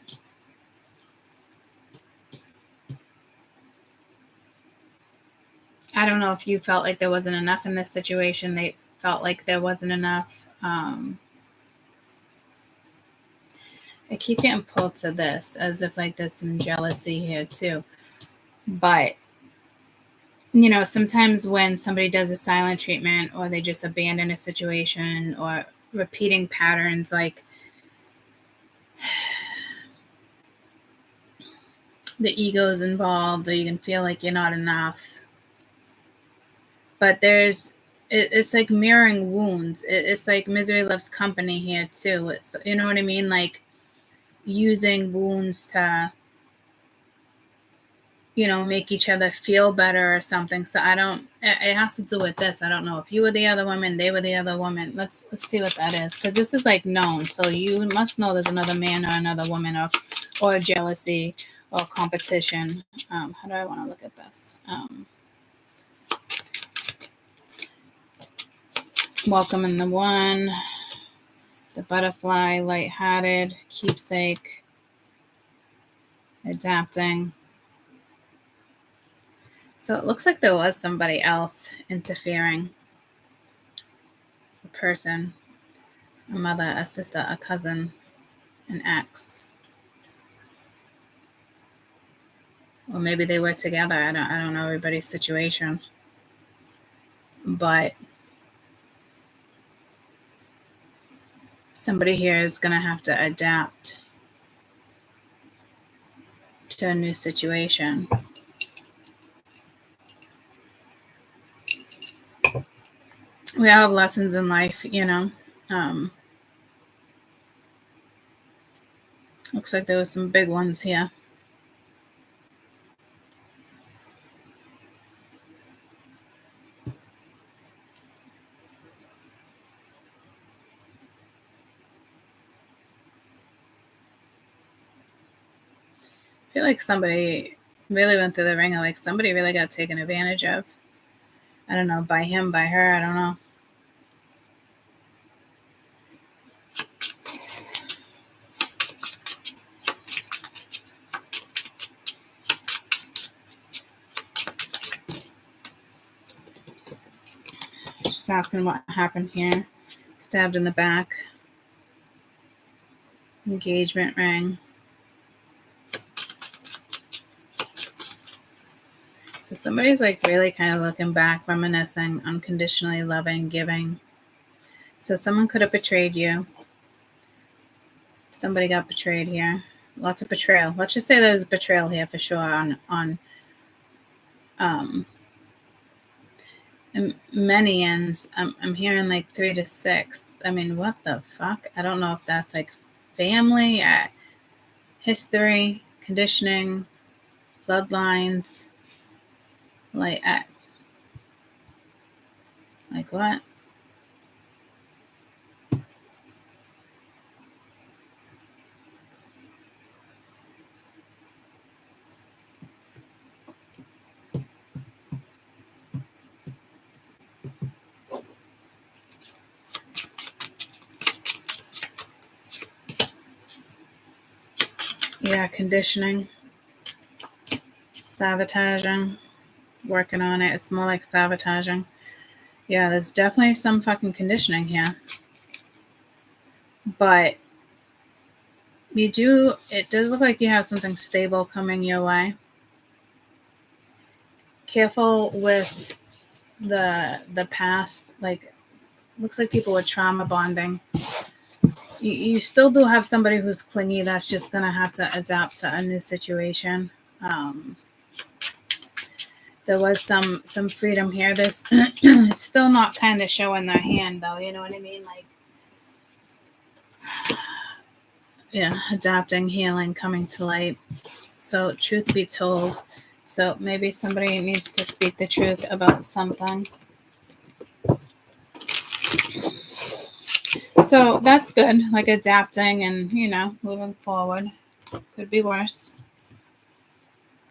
I don't know if you felt like there wasn't enough in this situation. They felt like there wasn't enough. I keep getting pulled to this as if like there's some jealousy here too. But, you know, sometimes when somebody does a silent treatment or they just abandon a situation or repeating patterns, like the ego is involved, or you can feel like you're not enough. But it's like mirroring wounds. It's like misery loves company here too. It's, you know what I mean? Like using wounds to, you know, make each other feel better or something. So it has to do with this. I don't know if you were the other woman, they were the other woman. Let's see what that is. Because this is like known. So you must know there's another man or another woman, or jealousy or competition. How do I want to look at this? Welcoming the one, the butterfly, lighthearted, keepsake, adapting. So it looks like there was somebody else interfering. A person, a mother, a sister, a cousin, an ex. Or maybe they were together. I don't know everybody's situation. But somebody here is going to have to adapt to a new situation. We all have lessons in life, you know. Looks like there was some big ones here. I feel like somebody really went through the ringer. Like somebody really got taken advantage of. I don't know, by him, by her, I don't know. Just asking what happened here. Stabbed in the back. Engagement ring. So somebody's like really kind of looking back, reminiscing, unconditionally loving, giving. So someone could have betrayed you. Somebody got betrayed here. Lots of betrayal. Let's just say there's betrayal here for sure on many ends. I'm hearing like 3 to 6. I mean, what the fuck? I don't know if that's like family, history, conditioning, bloodlines, like what? Yeah, conditioning, sabotaging, working on it. It's more like sabotaging. Yeah, there's definitely some fucking conditioning here. But it does look like you have something stable coming your way. Careful with the past. Like, looks like people were trauma bonding. You still do have somebody who's clingy that's just going to have to adapt to a new situation. There was some freedom here. There's it's still not kind of showing their hand, though. You know what I mean? Like, yeah, adapting, healing, coming to light. So, truth be told, so maybe somebody needs to speak the truth about something. So that's good, like adapting and, moving forward. Could be worse.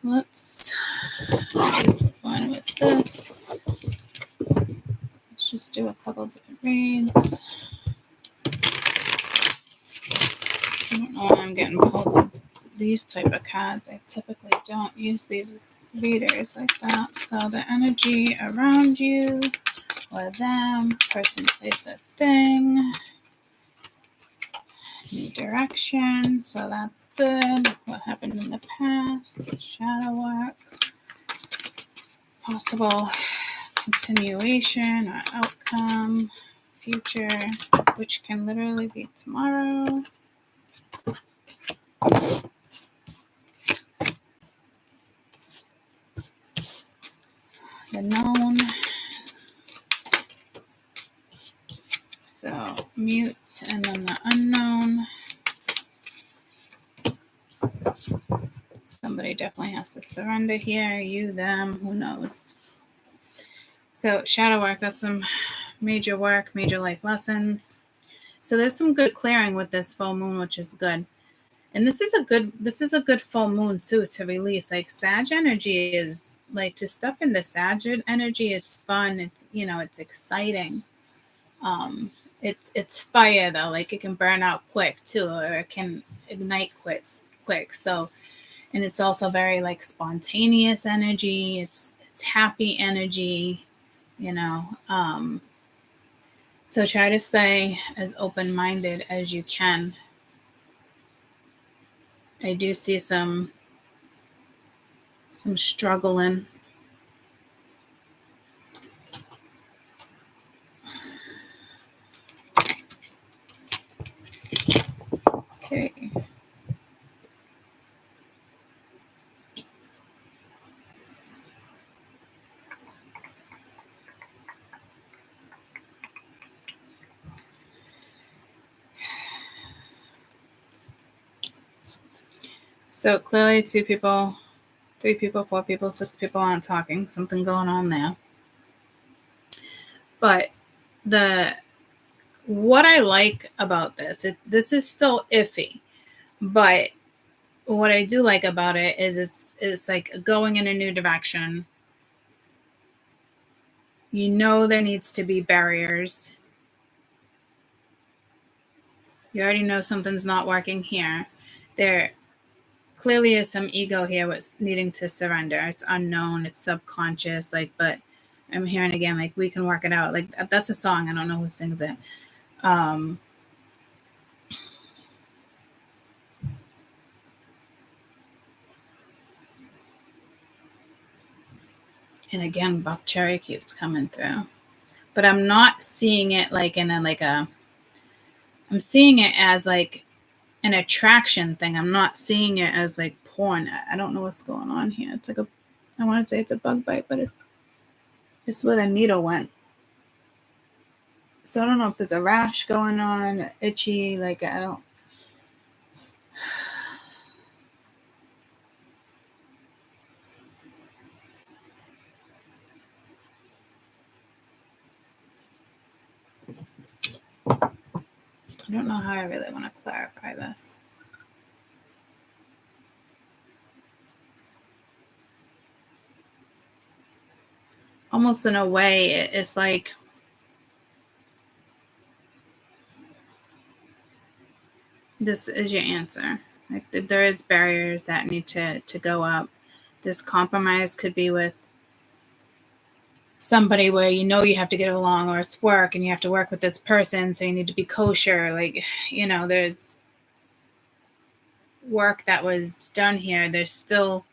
Let's do one with this. Let's just do a couple different reads. I don't know why I'm getting pulled to these type of cards. I typically don't use these as readers like that. So the energy around you or them, person, place, or thing. New direction, so that's good. What happened in the past, shadow work, possible continuation or outcome, future, which can literally be tomorrow. The known. So mute and then the unknown. Somebody definitely has to surrender here. You, them, who knows. So shadow work, that's some major work, major life lessons. So there's some good clearing with this full moon, which is good. And this is a good full moon too to release. Like Sag energy is like to step in the Sag energy. It's fun. It's it's exciting. It's fire though. Like it can burn out quick too, or it can ignite quick. So, and it's also very like spontaneous energy. It's happy energy. So try to stay as open-minded as you can. I do see some struggling. Okay. So clearly 2 people, 3 people, 4 people, 6 people aren't talking. Something going on there. But what I like about this, this is still iffy, but what I do like about it is it's like going in a new direction. There needs to be barriers. You already know something's not working here. There clearly is some ego here with needing to surrender. It's unknown, it's subconscious, but I'm hearing again, like, we can work it out. Like, that's a song. I don't know who sings it. And again, Buck Cherry keeps coming through. But I'm not seeing it like I'm seeing it as like an attraction thing. I'm not seeing it as like porn. I don't know what's going on here. It's like I want to say it's a bug bite, but it's where the needle went. So I don't know if there's a rash going on, itchy, like I don't. don't know how I really want to clarify this. Almost in a way, it's like this is your answer. Like there is barriers that need to go up. This compromise could be with somebody where you know you have to get along, or it's work and you have to work with this person, so you need to be kosher. Like, you know, there's work that was done here. There's still,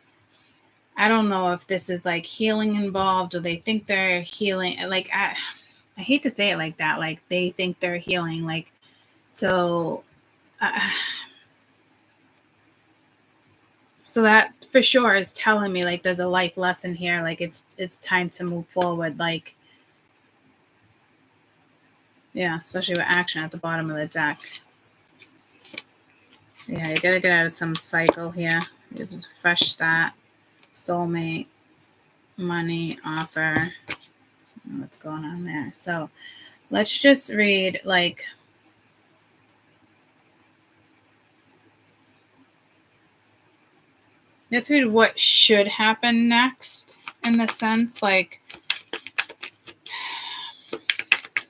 I don't know if this is like healing involved, or they think they're healing. Like, I hate to say it like that. Like they think they're healing. Like, so, so that for sure is telling me like there's a life lesson here. Like it's time to move forward. Like, yeah, especially with action at the bottom of the deck. Yeah, you gotta get out of some cycle here. You just fresh that. Soulmate, money, offer. What's going on there? So let's just read like, let's read what should happen next, in the sense like,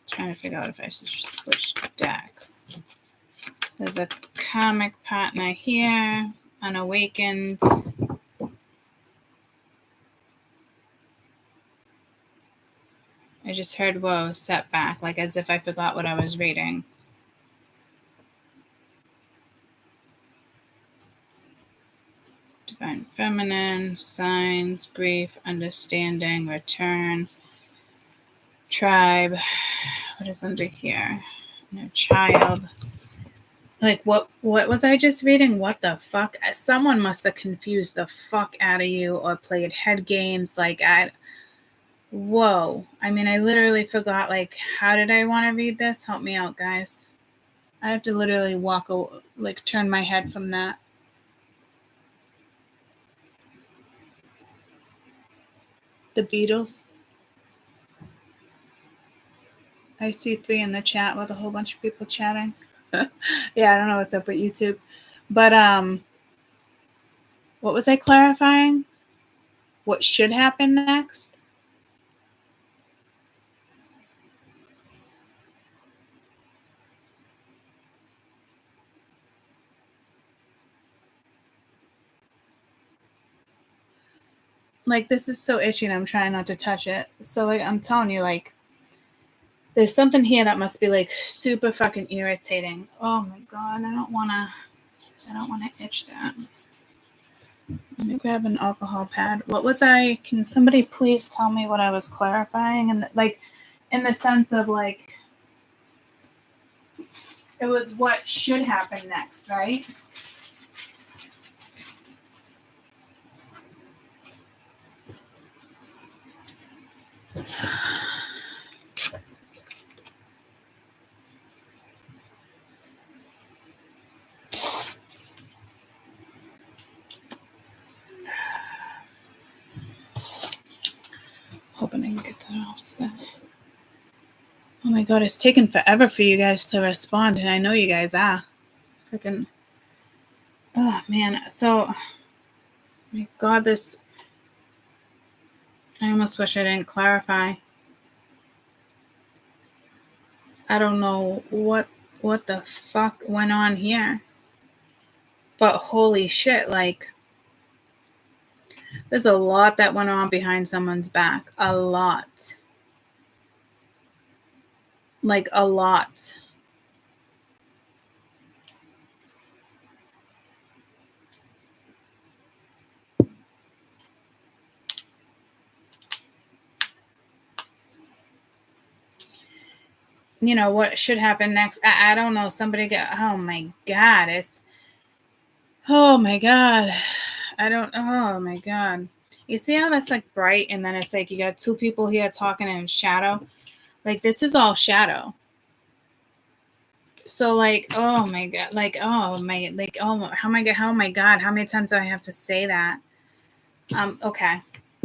trying to figure out if I should switch decks. There's a karmic partner here, unawakened. I just heard, whoa, setback, like as if I forgot what I was reading. Divine feminine, signs, grief, understanding, return, tribe. What is under here? No, child. Like, what was I just reading? What the fuck? Someone must have confused the fuck out of you or played head games. Like, whoa. I mean, I literally forgot, like, how did I want to read this? Help me out, guys. I have to literally turn my head from that. The Beatles. I see 3 in the chat with a whole bunch of people chatting. Yeah, I don't know what's up with YouTube. But what was I clarifying? What should happen next? Like, this is so itchy and I'm trying not to touch it. So, like, I'm telling you, like, there's something here that must be, like, super fucking irritating. Oh, my God. I don't want to itch that. Let me grab an alcohol pad. What was can somebody please tell me what I was clarifying? And, like, in the sense of, like, it was what should happen next, right? Hoping I can get that off today. Oh my God, it's taken forever for you guys to respond, and I know you guys are. Freaking, oh man. So, my God, this, I almost wish I didn't clarify. I don't know what the fuck went on here. But holy shit, like, there's a lot that went on behind someone's back. A lot. Like, a lot. You know, what should happen next? I don't know. Somebody got, oh my God. Oh my God. Oh my God. You see how that's like bright, and then it's like you got 2 people here talking in shadow? Like, this is all shadow. So, like, oh my God. Like, oh my, like, oh my God. How many times do I have to say that? Okay.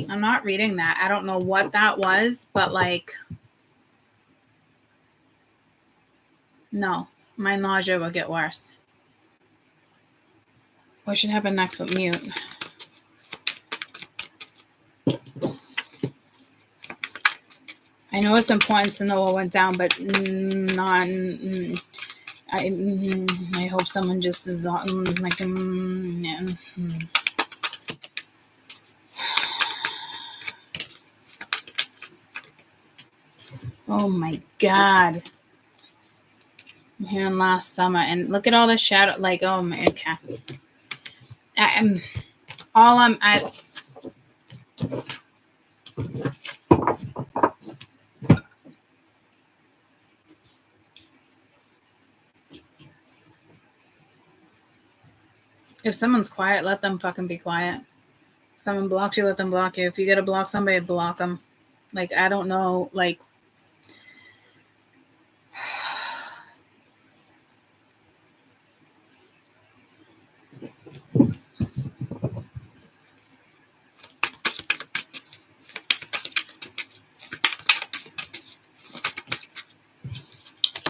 I'm not reading that. I don't know what that was, but like, no. My nausea will get worse. What should happen next with mute? I know it's important to know what went down, but I hope someone just is like yeah. Oh my God. I'm hearing last summer, and look at all the shadow. Like, oh my, okay. If someone's quiet, let them fucking be quiet. If someone blocks you, let them block you. If you gotta block somebody, block them. Like, I don't know, like,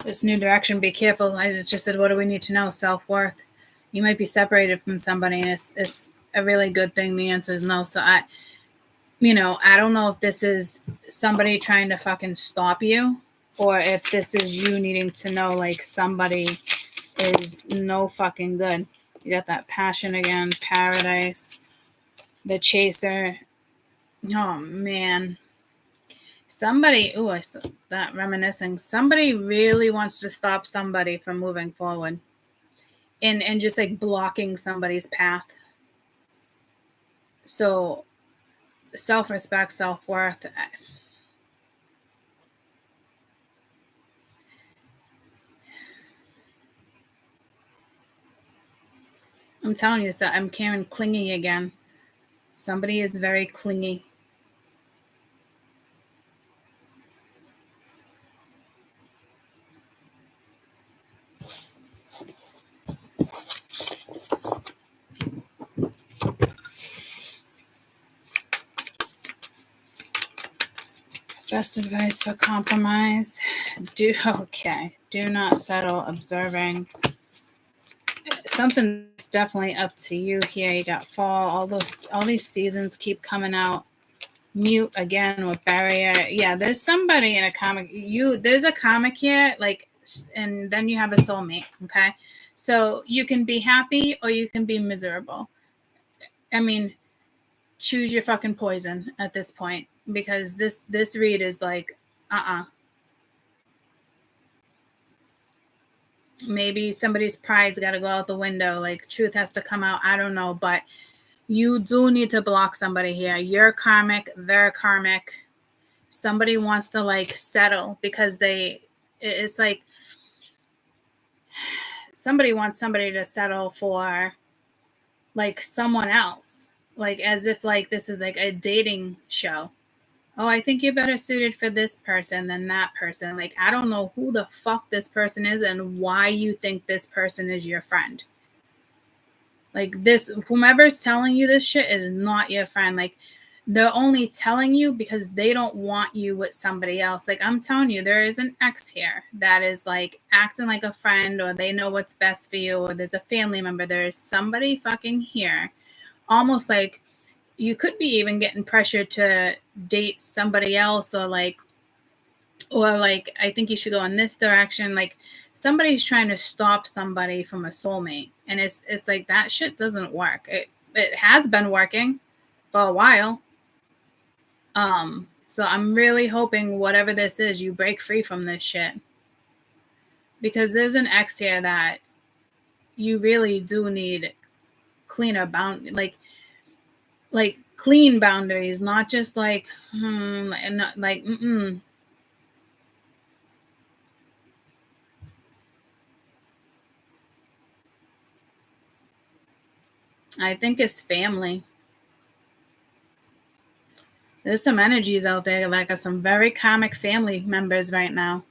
this new direction, be careful. I just said, what do we need to know? Self-worth. You might be separated from somebody, and it's a really good thing. The answer is no. So I don't know if this is somebody trying to fucking stop you, or if this is you needing to know, like, somebody is no fucking good. You got that passion again, paradise, the chaser. Oh man. Somebody, I saw that reminiscing. Somebody really wants to stop somebody from moving forward. And just like blocking somebody's path. So self-respect, self-worth. I'm telling you, so I'm Karen clingy again. Somebody is very clingy. Best advice for compromise. Do not settle. Observing. Something's definitely up to you here. You got fall. All these seasons keep coming out. Mute again with barrier. Yeah, there's somebody in a comic. There's a comic here, like, and then you have a soulmate. Okay, so you can be happy or you can be miserable. I mean, choose your fucking poison at this point, because this read is like, maybe somebody's pride's got to go out the window. Like, truth has to come out. I don't know, but you do need to block somebody here. You're karmic, they're karmic. Somebody wants to like settle because it's like somebody wants somebody to settle for like someone else, like as if like this is like a dating show. Oh, I think you're better suited for this person than that person. Like, I don't know who the fuck this person is and why you think this person is your friend. Like, this, whomever's telling you this shit is not your friend. Like, they're only telling you because they don't want you with somebody else. Like, I'm telling you, there is an ex here that is like acting like a friend, or they know what's best for you, or there's a family member. There is somebody fucking here. Almost like you could be even getting pressured to date somebody else, or like, I think you should go in this direction. Like, somebody's trying to stop somebody from a soulmate, and it's like that shit doesn't work. It has been working for a while. So I'm really hoping whatever this is, you break free from this shit, because there's an ex here that you really do need cleaner like clean boundaries, not just like not like I think it's family. There's some energies out there, like some very karmic family members right now.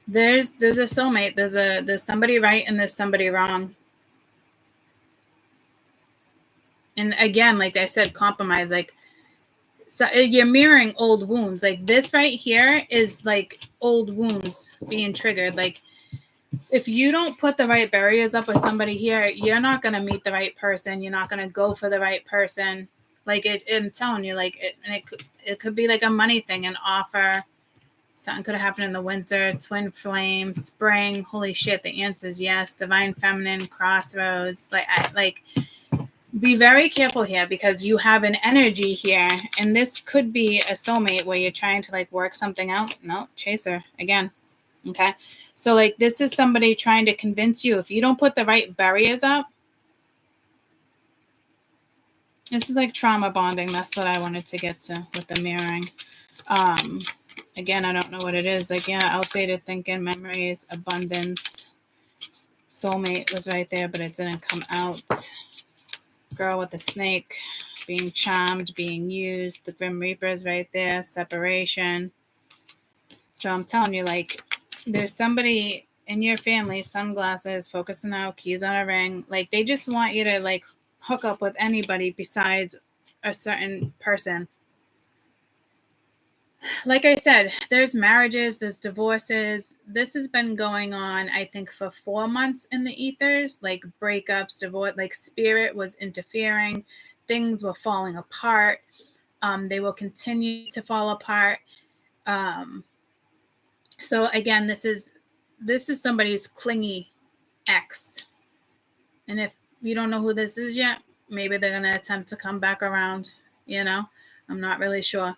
There's a soulmate. There's somebody right and there's somebody wrong. And again, like I said, compromise. Like, So you're mirroring old wounds. Like this right here is like old wounds being triggered. Like if you don't put the right barriers up with somebody here, you're not going to meet the right person. You're not going to go for the right person. Like I'm telling you, like it could be like a money thing, an offer. Something could have happened in the winter, twin flame, spring. Holy shit, the answer is yes. Divine feminine, crossroads. Like be very careful here because you have an energy here, and this could be a soulmate where you're trying to like work something out. No, chaser again. Okay. So like this is somebody trying to convince you if you don't put the right barriers up. This is like trauma bonding. That's what I wanted to get to with the mirroring. Again, I don't know what it is. Like, yeah, outdated thinking, memories, abundance. Soulmate was right there, but it didn't come out. Girl with the snake, being charmed, being used. The Grim Reaper is right there. Separation. So I'm telling you, like, there's somebody in your family, sunglasses, focusing out, keys on a ring. Like, they just want you to, like, hook up with anybody besides a certain person. Like I said, there's marriages, there's divorces. This has been going on, I think, for 4 months in the ethers, like breakups, divorce, like spirit was interfering. Things were falling apart. They will continue to fall apart. So again, this is somebody's clingy ex. And if you don't know who this is yet, maybe they're going to attempt to come back around, you know? I'm not really sure.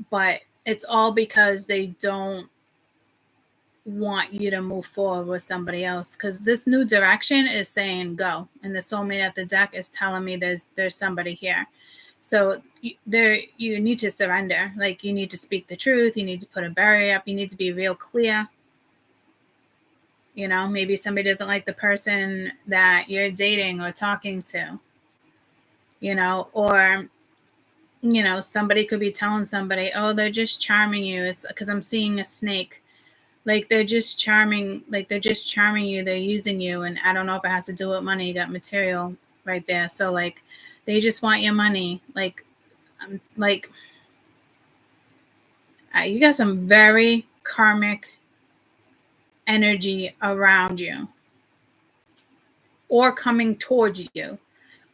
But it's all because they don't want you to move forward with somebody else. Because this new direction is saying go. And the soulmate at the deck is telling me there's somebody here. So you need to surrender. Like you need to speak the truth. You need to put a barrier up. You need to be real clear. You know, maybe somebody doesn't like the person that you're dating or talking to. You know, or you know, somebody could be telling somebody, oh, they're just charming you. It's because I'm seeing a snake. Like they're just charming. Like they're just charming you. They're using you. And I don't know if it has to do with money. You got material right there. So like, they just want your money. Like, you got some very karmic energy around you or coming towards you.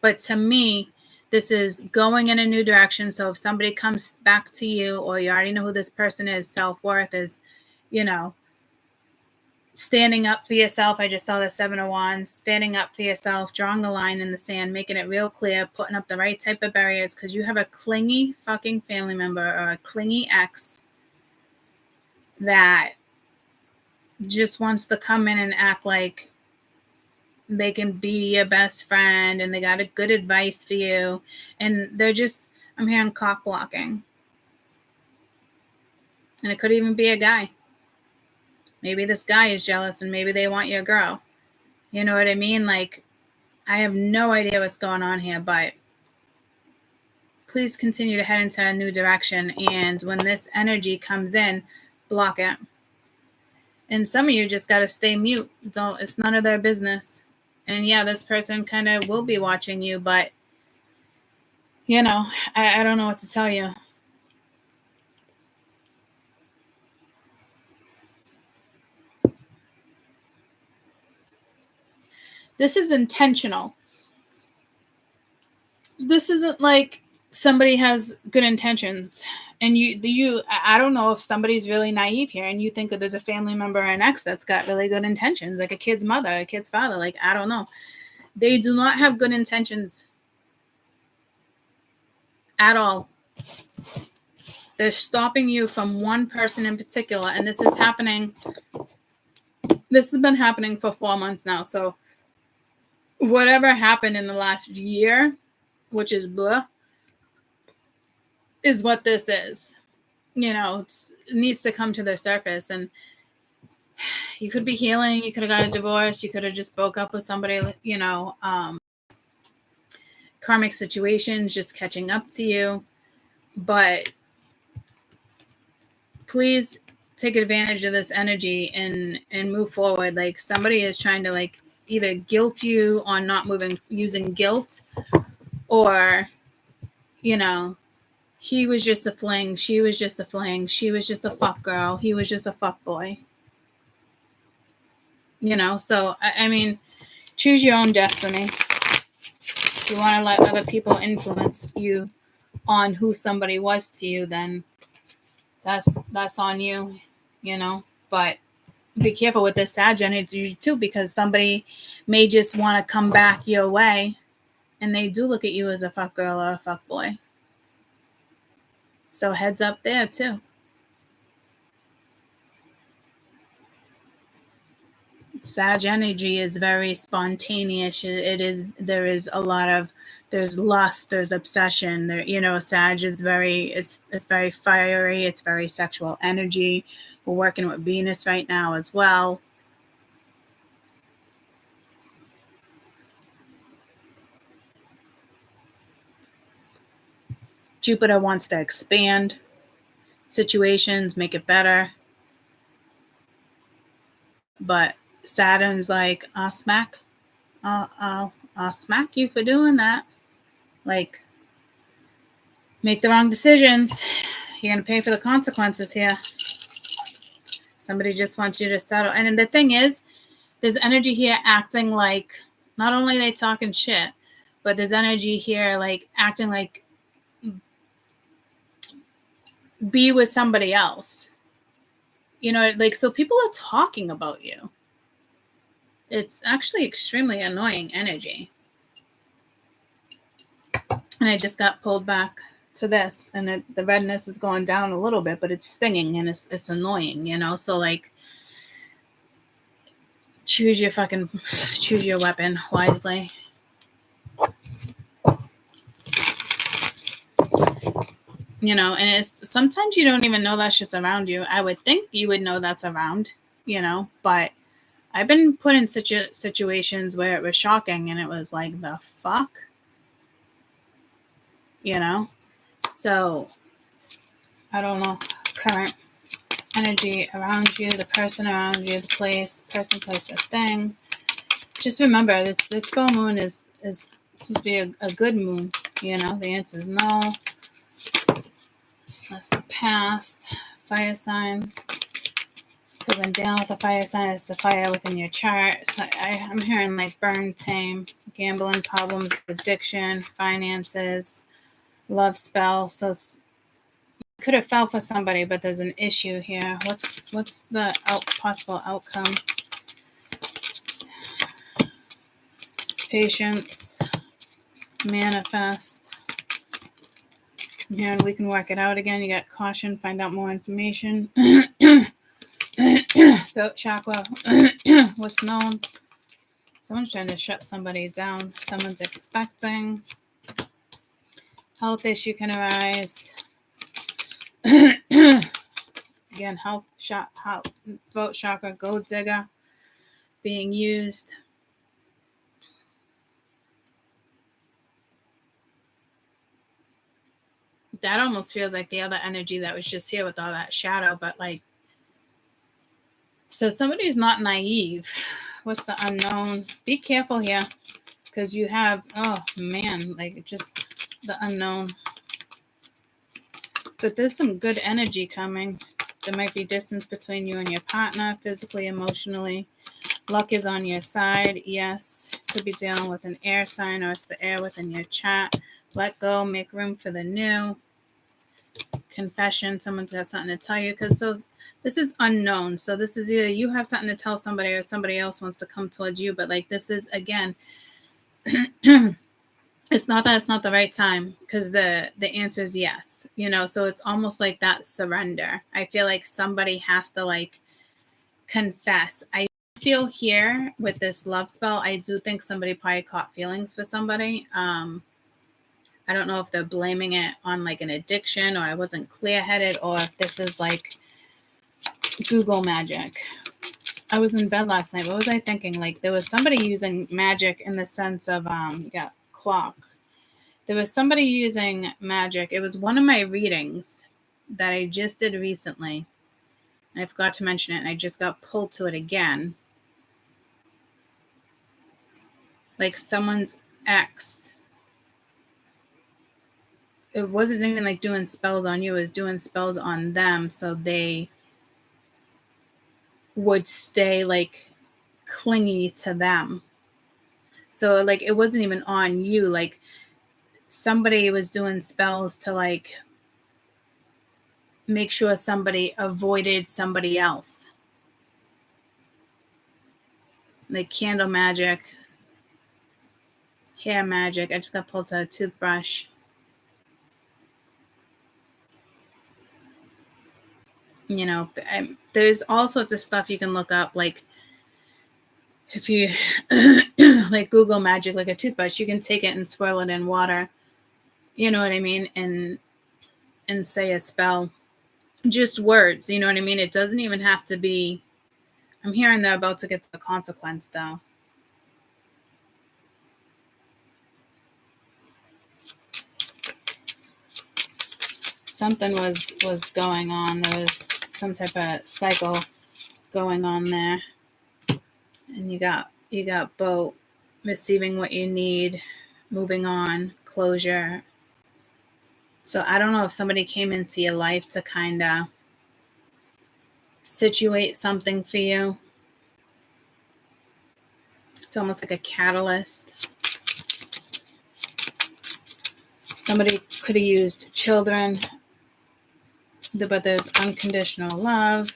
But to me, this is going in a new direction. So if somebody comes back to you or you already know who this person is, self-worth is, you know, standing up for yourself. I just saw the 7 of Wands, standing up for yourself, drawing the line in the sand, making it real clear, putting up the right type of barriers because you have a clingy fucking family member or a clingy ex that just wants to come in and act like they can be your best friend and they got a good advice for you. And they're just, I'm hearing cock blocking. And it could even be a guy. Maybe this guy is jealous and maybe they want your girl. You know what I mean? Like, I have no idea what's going on here, but please continue to head into a new direction. And when this energy comes in, block it. And some of you just got to stay mute. It's none of their business. And yeah, this person kind of will be watching you, but, you know, I don't know what to tell you. This is intentional. This isn't like somebody has good intentions. And I don't know if somebody's really naive here and you think that there's a family member or an ex that's got really good intentions, like a kid's mother, a kid's father. Like, I don't know. They do not have good intentions at all. They're stopping you from one person in particular. And this is happening. This has been happening for 4 months now. So whatever happened in the last year, which is blah, is what this is. You know, it needs to come to the surface. And you could be healing. You could have got a divorce. You could have just broke up with somebody, you know, karmic situations just catching up to you. But please take advantage of this energy and move forward. Like somebody is trying to like either guilt you on not moving, using guilt, or, you know, he was just a fling, she was just a fling, she was just a fuck girl, he was just a fuck boy. So I mean, choose your own destiny. If you want to let other people influence you on who somebody was to you, then that's on you, But be careful with this Sag energy too, because somebody may just want to come back your way, and they do look at you as a fuck girl or a fuck boy. So heads up there too. Sag energy is very spontaneous. There's lust, there's obsession. Sag is it's very fiery, it's very sexual energy. We're working with Venus right now as well. Jupiter wants to expand situations, make it better. But Saturn's like, I'll smack you for doing that. Like, make the wrong decisions. You're going to pay for the consequences here. Somebody just wants you to settle. And the thing is, there's energy here acting like, not only they talking shit, but there's energy here like acting like be with somebody else. So people are talking about you. It's actually extremely annoying energy. And I just got pulled back to this, and the redness is going down a little bit, but it's stinging and it's annoying, So like, choose your weapon wisely. And it's sometimes you don't even know that shit's around you. I would think you would know that's around, but I've been put in situations where it was shocking, and it was like, the fuck, So I don't know. Current energy around you, the person around you, the place, place, a thing. Just remember, this full moon is supposed to be a good moon. The answer is no. That's the past. Fire sign. Because I'm down with the fire sign is the fire within your chart. So I'm hearing like burn, tame, gambling problems, addiction, finances, love spell. So you could have fell for somebody, but there's an issue here. What's the possible outcome? Patience. Manifest. Here, and we can work it out again. You got caution, find out more information. Throat chakra. What's known? Someone's trying to shut somebody down. Someone's expecting. Health issue can arise. Again, throat chakra, gold digger being used. That almost feels like the other energy that was just here with all that shadow, but like, so somebody's not naive. What's the unknown? Be careful here, because you have, oh man, like just the unknown. But there's some good energy coming. There might be distance between you and your partner, physically, emotionally. Luck is on your side. Yes. Could be dealing with an air sign, or it's the air within your chart. Let go, make room for the new. Confession, someone's got something to tell you, because this is unknown. So this is either you have something to tell somebody, or somebody else wants to come towards you. But like, this is, again, it's not that it's not the right time, because the answer is yes, so it's almost like that surrender. I feel like somebody has to like confess. I feel here with this love spell, I do think somebody probably caught feelings for somebody. I don't know if they're blaming it on like an addiction, or I wasn't clear-headed, or if this is like Google magic. I was in bed last night. What was I thinking? Like, there was somebody using magic in the sense of, clock. There was somebody using magic. It was one of my readings that I just did recently. I forgot to mention it, and I just got pulled to it again. Like someone's ex it wasn't even like doing spells on you, it was doing spells on them so they would stay like clingy to them. So like it wasn't even on you, like somebody was doing spells to like make sure somebody avoided somebody else. Like candle magic, hair magic. I just got pulled to a toothbrush. You know, there's all sorts of stuff you can look up. Like if you like Google magic, like a toothbrush, you can take it and swirl it in water. You know what I mean? And say a spell. Just words, you know what I mean? It doesn't even have to be. I'm hearing they're about to get the consequence though. Something was going on. There was some type of cycle going on there. And you got both receiving what you need, moving on, closure. So I don't know if somebody came into your life to kind of situate something for you. It's almost like a catalyst. Somebody could have used children, but there's unconditional love.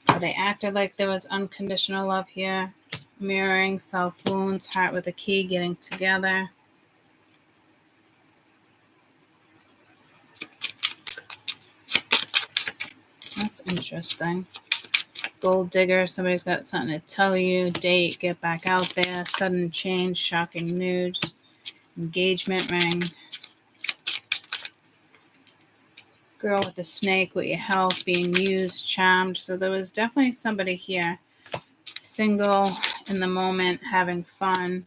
Or they acted like there was unconditional love here. Mirroring, self-wounds, heart with a key, getting together. That's interesting. Gold digger, somebody's got something to tell you. Date, get back out there. Sudden change, shocking news. Engagement ring. Girl with the snake, with your health, being used, charmed. So there was definitely somebody here. Single, in the moment, having fun.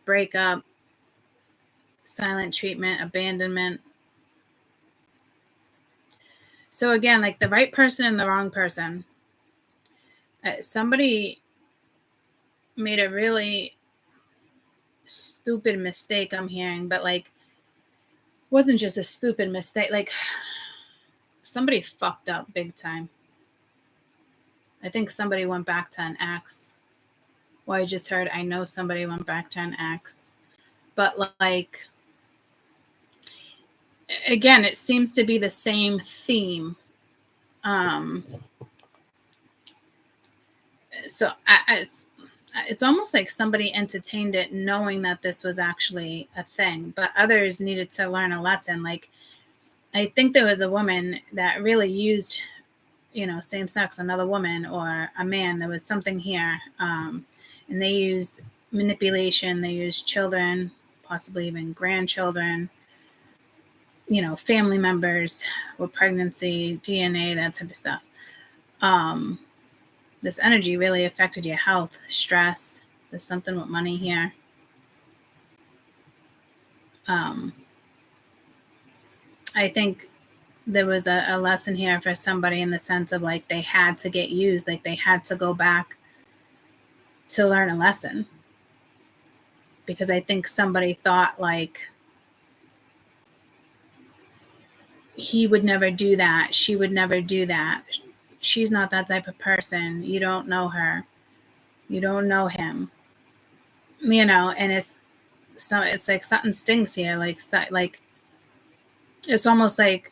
Breakup. Silent treatment, abandonment. So again, like the right person and the wrong person. Somebody made a really stupid mistake, I'm hearing, but like wasn't just a stupid mistake, like somebody fucked up big time. I think somebody went back to an ex. Well, I just heard I know somebody went back to an ex. But like again, it seems to be the same theme. So it's almost like somebody entertained it knowing that this was actually a thing, but others needed to learn a lesson. Like I think there was a woman that really used, same sex, another woman or a man. There was something here, and they used manipulation. They used children, possibly even grandchildren, family members with pregnancy, DNA, that type of stuff. This energy really affected your health, stress. There's something with money here. I think there was a lesson here for somebody in the sense of like they had to get used, like they had to go back to learn a lesson. Because I think somebody thought like he would never do that. She would never do that. She's not that type of person. You don't know her. You don't know him. And it's like something stings here. Like it's almost like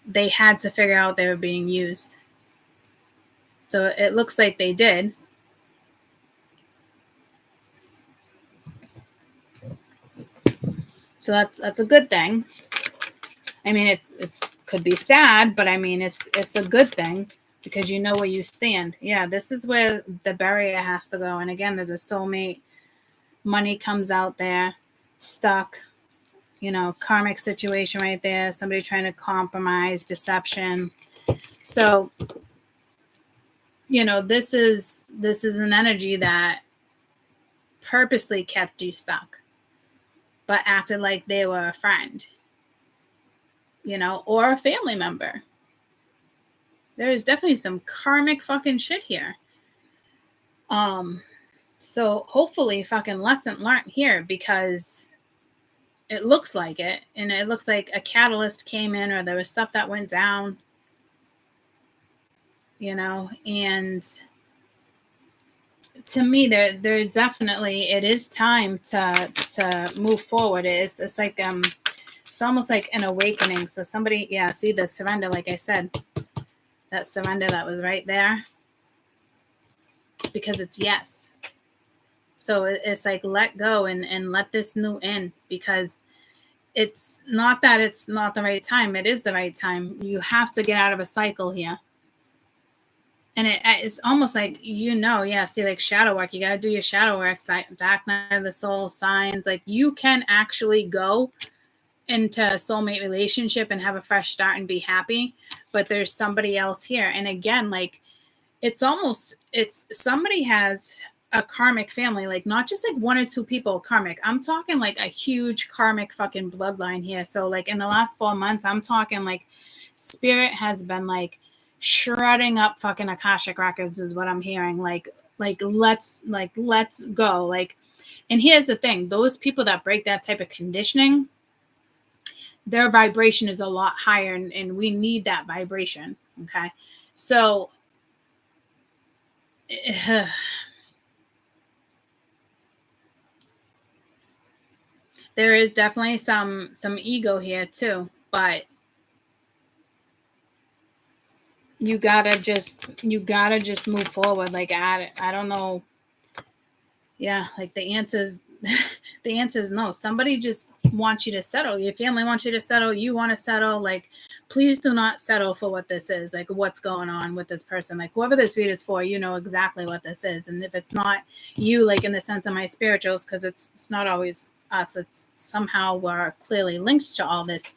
they had to figure out they were being used. So it looks like they did. So that's a good thing. I mean, it's could be sad, but I mean, it's a good thing because you know where you stand. Yeah, this is where the barrier has to go. And again, there's a soulmate. Money comes out there, stuck. Karmic situation right there. Somebody trying to compromise, deception. So, this is an energy that purposely kept you stuck, but acted like they were a friend, or a family member. There is definitely some karmic fucking shit here. So hopefully fucking lesson learned here, because it looks like it, and it looks like a catalyst came in, or there was stuff that went down, and to me, there definitely, it is time to move forward. It's like it's almost like an awakening. So somebody, yeah, see the surrender, like I said, that surrender that was right there, because it's yes. So it's like, let go and let this new in, because it's not that it's not the right time. It is the right time. You have to get out of a cycle here. And it's almost like, yeah, see, like shadow work, you got to do your shadow work, dark night of the soul signs. Like, you can actually go into a soulmate relationship and have a fresh start and be happy, but there's somebody else here. And again, like, it's somebody has a karmic family, like not just like one or two people karmic. I'm talking like a huge karmic fucking bloodline here. So like in the last 4 months, I'm talking like spirit has been like shredding up fucking Akashic records is what I'm hearing. Like let's go. Like, and here's the thing, those people that break that type of conditioning, their vibration is a lot higher, and we need that vibration. Okay. So there is definitely some ego here too, but you gotta just move forward. Like, I don't know. Yeah, like the answer's the answer is no. Somebody just wants you to settle. Your family wants you to settle. You want to settle. Like, please do not settle for what this is. Like, what's going on with this person. Like, whoever this read is for, you know exactly what this is. And if it's not you, like in the sense of my spirituals, because it's not always us. It's somehow we're clearly linked to all this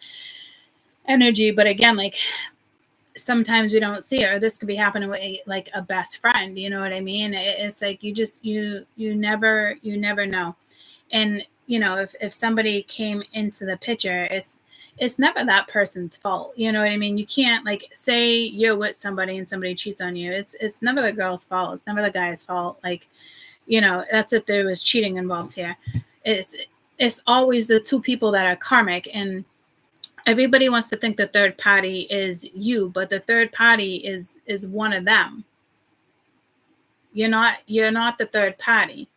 energy. But again, like, sometimes we don't see it, or this could be happening with like a best friend. You know what I mean? It's like you never know. And if somebody came into the picture, it's never that person's fault. You know what I mean? You can't, like, say you're with somebody and somebody cheats on you. It's never the girl's fault. It's never the guy's fault. Like, that's if there was cheating involved here. It's always the two people that are karmic, and everybody wants to think the third party is you, but the third party is one of them. You're not the third party.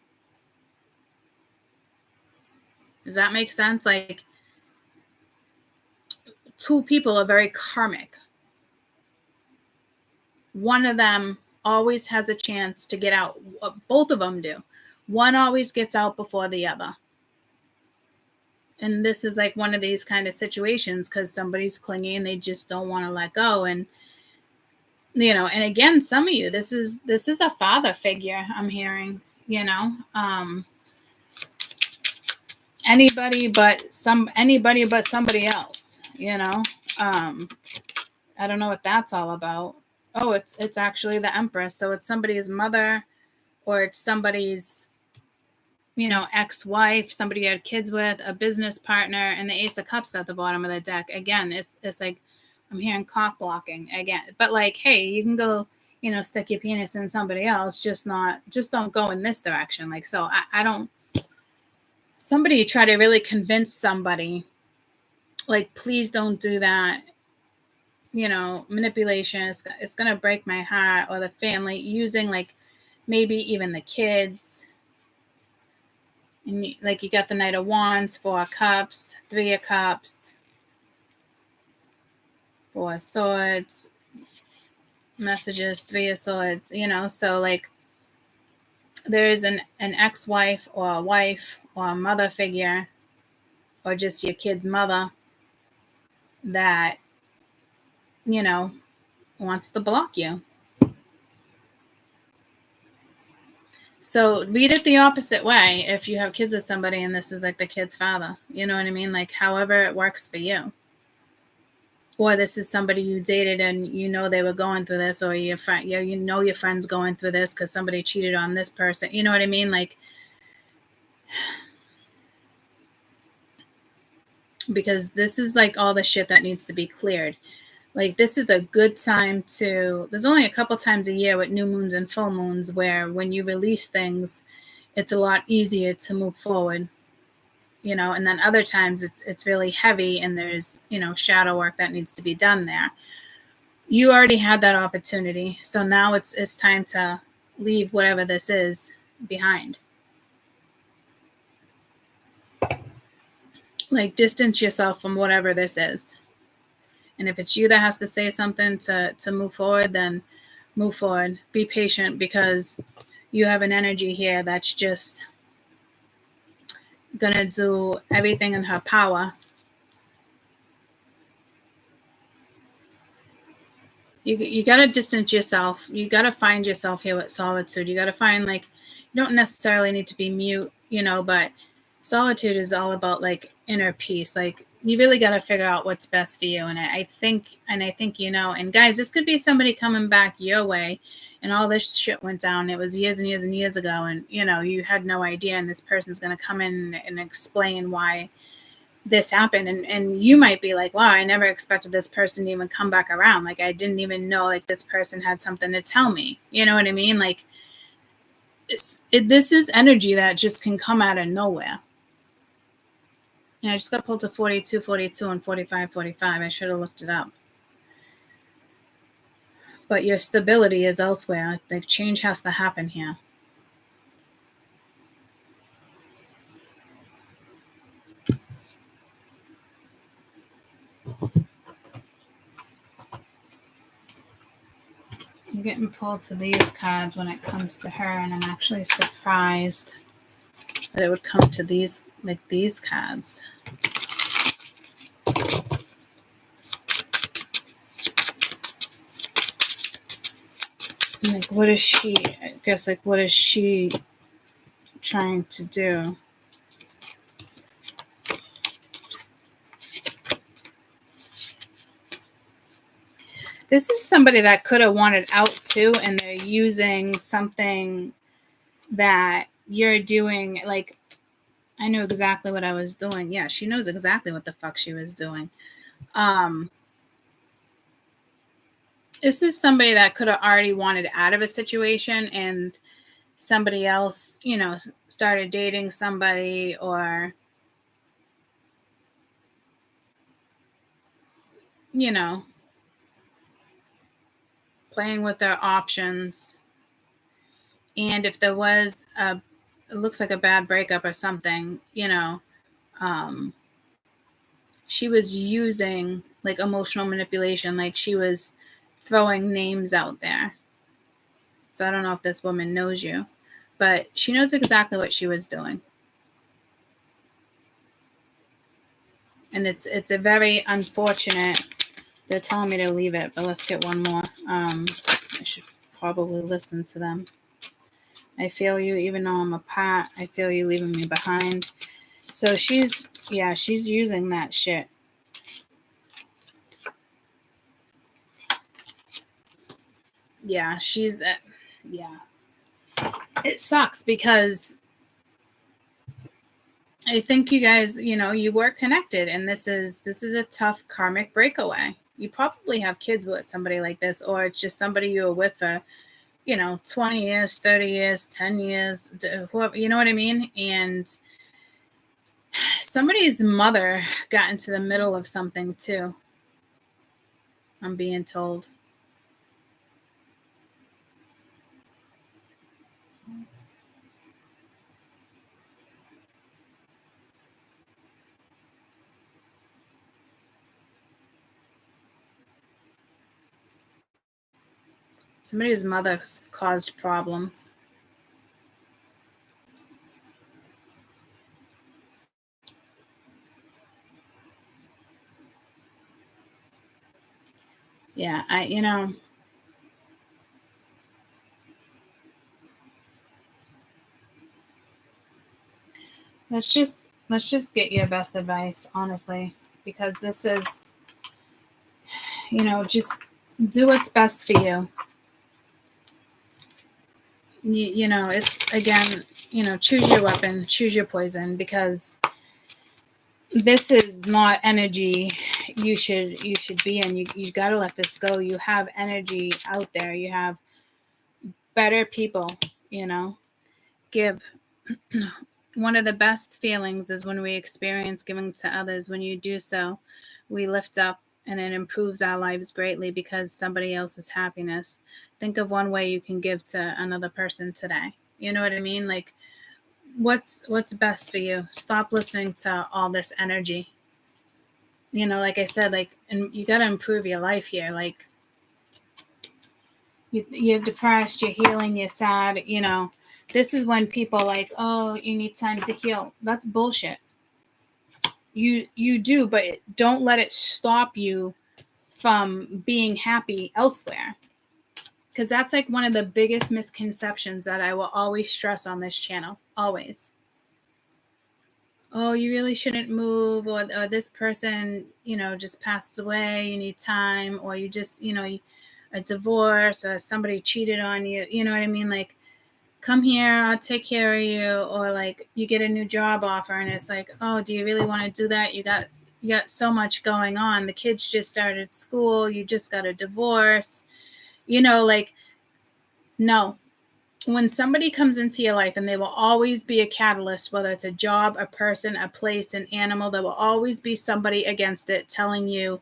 Does that make sense? Like, two people are very karmic. One of them always has a chance to get out. Both of them do. One always gets out before the other. And this is like one of these kind of situations, because somebody's clingy and they just don't want to let go. And and again, some of you, this is a father figure I'm hearing. Anybody but somebody else. I don't know what that's all about. Oh, it's actually the Empress. So it's somebody's mother, or it's somebody's ex-wife, somebody you had kids with, a business partner, and the Ace of Cups at the bottom of the deck. Again, it's like I'm hearing cock blocking again. But like, hey, you can go, stick your penis in somebody else, just don't go in this direction. Like, so I don't. Somebody try to really convince somebody, like, please don't do that. Manipulation. It's gonna break my heart, or the family using, like, maybe even the kids. And like, you got the Knight of Wands, 4 of Cups, 3 of Cups, 4 of Swords, messages, 3 of Swords, so like, there's an ex-wife or a wife or a mother figure, or just your kid's mother, that, wants to block you. So read it the opposite way if you have kids with somebody and this is like the kid's father. You know what I mean? Like, however it works for you. Or this is somebody you dated and they were going through this, or your friend, your friend's going through this because somebody cheated on this person. You know what I mean? Like, because this is like all the shit that needs to be cleared. Like, this is a good time there's only a couple times a year with new moons and full moons where when you release things, it's a lot easier to move forward. you know, and then other times it's really heavy and there's, you know, shadow work that needs to be done there. You already had that opportunity. So now it's time to leave whatever this is behind. Like, distance yourself from whatever this is. And if it's you that has to say something to move forward, then move forward. Be patient, because you have an energy here that's just gonna do everything in her power. You got to distance yourself. You got to find yourself here with solitude. You got to find, like, you don't necessarily need to be mute, you know, but solitude is all about, like, inner peace. Like, you really got to figure out what's best for you. And I think, you know, and guys, this could be somebody coming back your way and all this shit went down. It was years and years and years ago. And, you know, you had no idea. And this person's going to come in and explain why this happened, and you might be like, wow, I never expected this person to even come back around. Like, I didn't even know, like, this person had something to tell me. You know what I mean? Like, this is energy that just can come out of nowhere. And I just got pulled to 42, 42, and 45, 45. I should have looked it up. But your stability is elsewhere. Like, change has to happen here. I'm getting pulled to these cards when it comes to her, and I'm actually surprised that it would come to these, like, these cards. Like, what is she, I guess, like, what is she trying to do? This is somebody that could have wanted out too, and they're using something that you're doing. Like, I knew exactly what I was doing. Yeah, she knows exactly what the fuck she was doing. This is somebody that could have already wanted out of a situation, and somebody else, you know, started dating somebody, or, you know, playing with their options. And if there was it looks like a bad breakup or something, you know, she was using, like, emotional manipulation. Like, she was throwing names out there. So I don't know if this woman knows you, but she knows exactly what she was doing. And it's a very unfortunate. They're telling me to leave it, but let's get one more. I should probably listen to them. I feel you, even though I'm apart. I feel you leaving me behind. So she's using that shit. Yeah, yeah. It sucks, because I think you guys, you know, you were connected, and this is a tough karmic breakaway. You probably have kids with somebody like this, or it's just somebody you were with for, you know, 20 years, 30 years, 10 years, whoever, you know what I mean? And somebody's mother got into the middle of something too, I'm being told. Somebody's mother caused problems. Yeah, you know, let's just get your best advice, honestly, because this is, you know, just do what's best for you. You know, it's, again, you know, choose your weapon, choose your poison, because this is not energy you should be in. You got to let this go. You have energy out there. You have better people, you know. Give One of the best feelings is when we experience giving to others. When you do so, we lift up and it improves our lives greatly because somebody else's happiness. Think of one way you can give to another person today. You know what I mean? Like, what's best for you? Stop listening to all this energy. You know, like I said, like, and you got to improve your life here. Like, you're depressed, you're healing, you're sad, you know. This is when people like, oh, you need time to heal. That's bullshit. You do, but don't let it stop you from being happy elsewhere. Because that's like one of the biggest misconceptions that I will always stress on this channel. Always. Oh, you really shouldn't move, or this person, you know, just passed away, you need time, or you just, you know, a divorce, or somebody cheated on you, you know what I mean? Like, come here, I'll take care of you. Or like, you get a new job offer and it's like, oh, do you really want to do that? You got so much going on. The kids just started school, you just got a divorce, you know, like, no. When somebody comes into your life, and they will always be a catalyst, whether it's a job, a person, a place, an animal, there will always be somebody against it telling you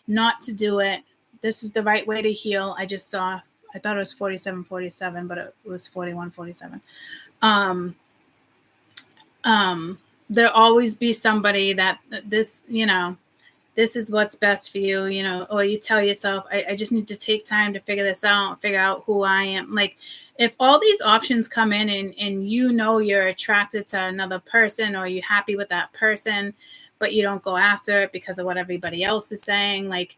not to do it. This is the right way to heal. I thought it was 4747, but it was 4147. There'll always be somebody that this, you know, this is what's best for you, you know, or you tell yourself, I just need to take time to figure this out, figure out who I am. Like, if all these options come in and you know you're attracted to another person, or you're happy with that person, but you don't go after it because of what everybody else is saying, like,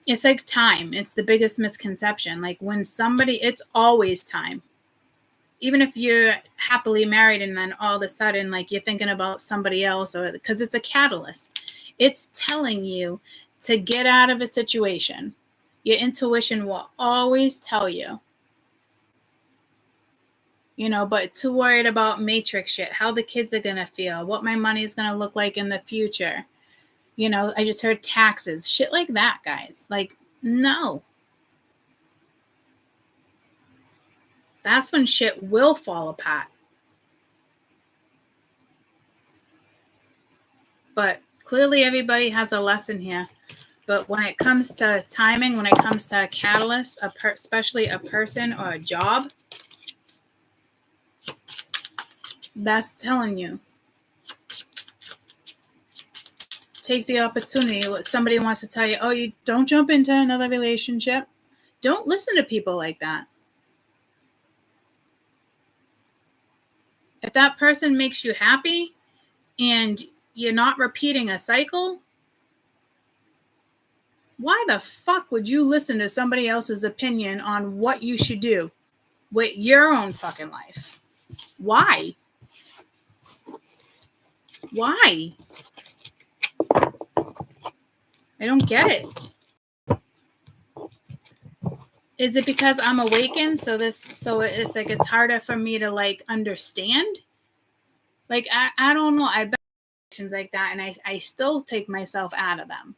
it's like time. It's the biggest misconception. Like, when somebody, it's always time. Even if you're happily married and then all of a sudden, like, you're thinking about somebody else, or because it's a catalyst. It's telling you to get out of a situation. Your intuition will always tell you. You know, but too worried about matrix shit, how the kids are going to feel, what my money is going to look like in the future. You know, I just heard taxes, shit like that, guys. Like, no. That's when shit will fall apart. But clearly everybody has a lesson here. But when it comes to timing, when it comes to a catalyst, especially a person or a job, that's telling you. Take the opportunity. Somebody wants to tell you, oh, you don't jump into another relationship. Don't listen to people like that. If that person makes you happy and you're not repeating a cycle, why the fuck would you listen to somebody else's opinion on what you should do with your own fucking life? Why? Why? I don't get it. Is it because I'm awakened? So it's like it's harder for me to like understand? Like, I don't know. I bet questions like that, and I still take myself out of them.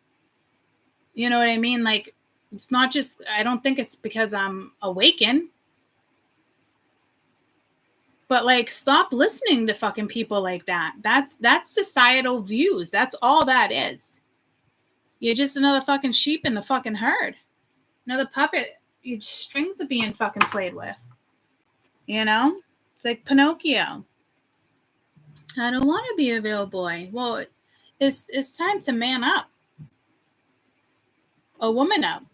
You know what I mean? Like, it's not just, I don't think it's because I'm awakened. But like, stop listening to fucking people like that. That's societal views. That's all that is. You're just another fucking sheep in the fucking herd. Another puppet. Your strings are being fucking played with. You know? It's like Pinocchio. I don't want to be a real boy. Well, it's time to man up. A woman up.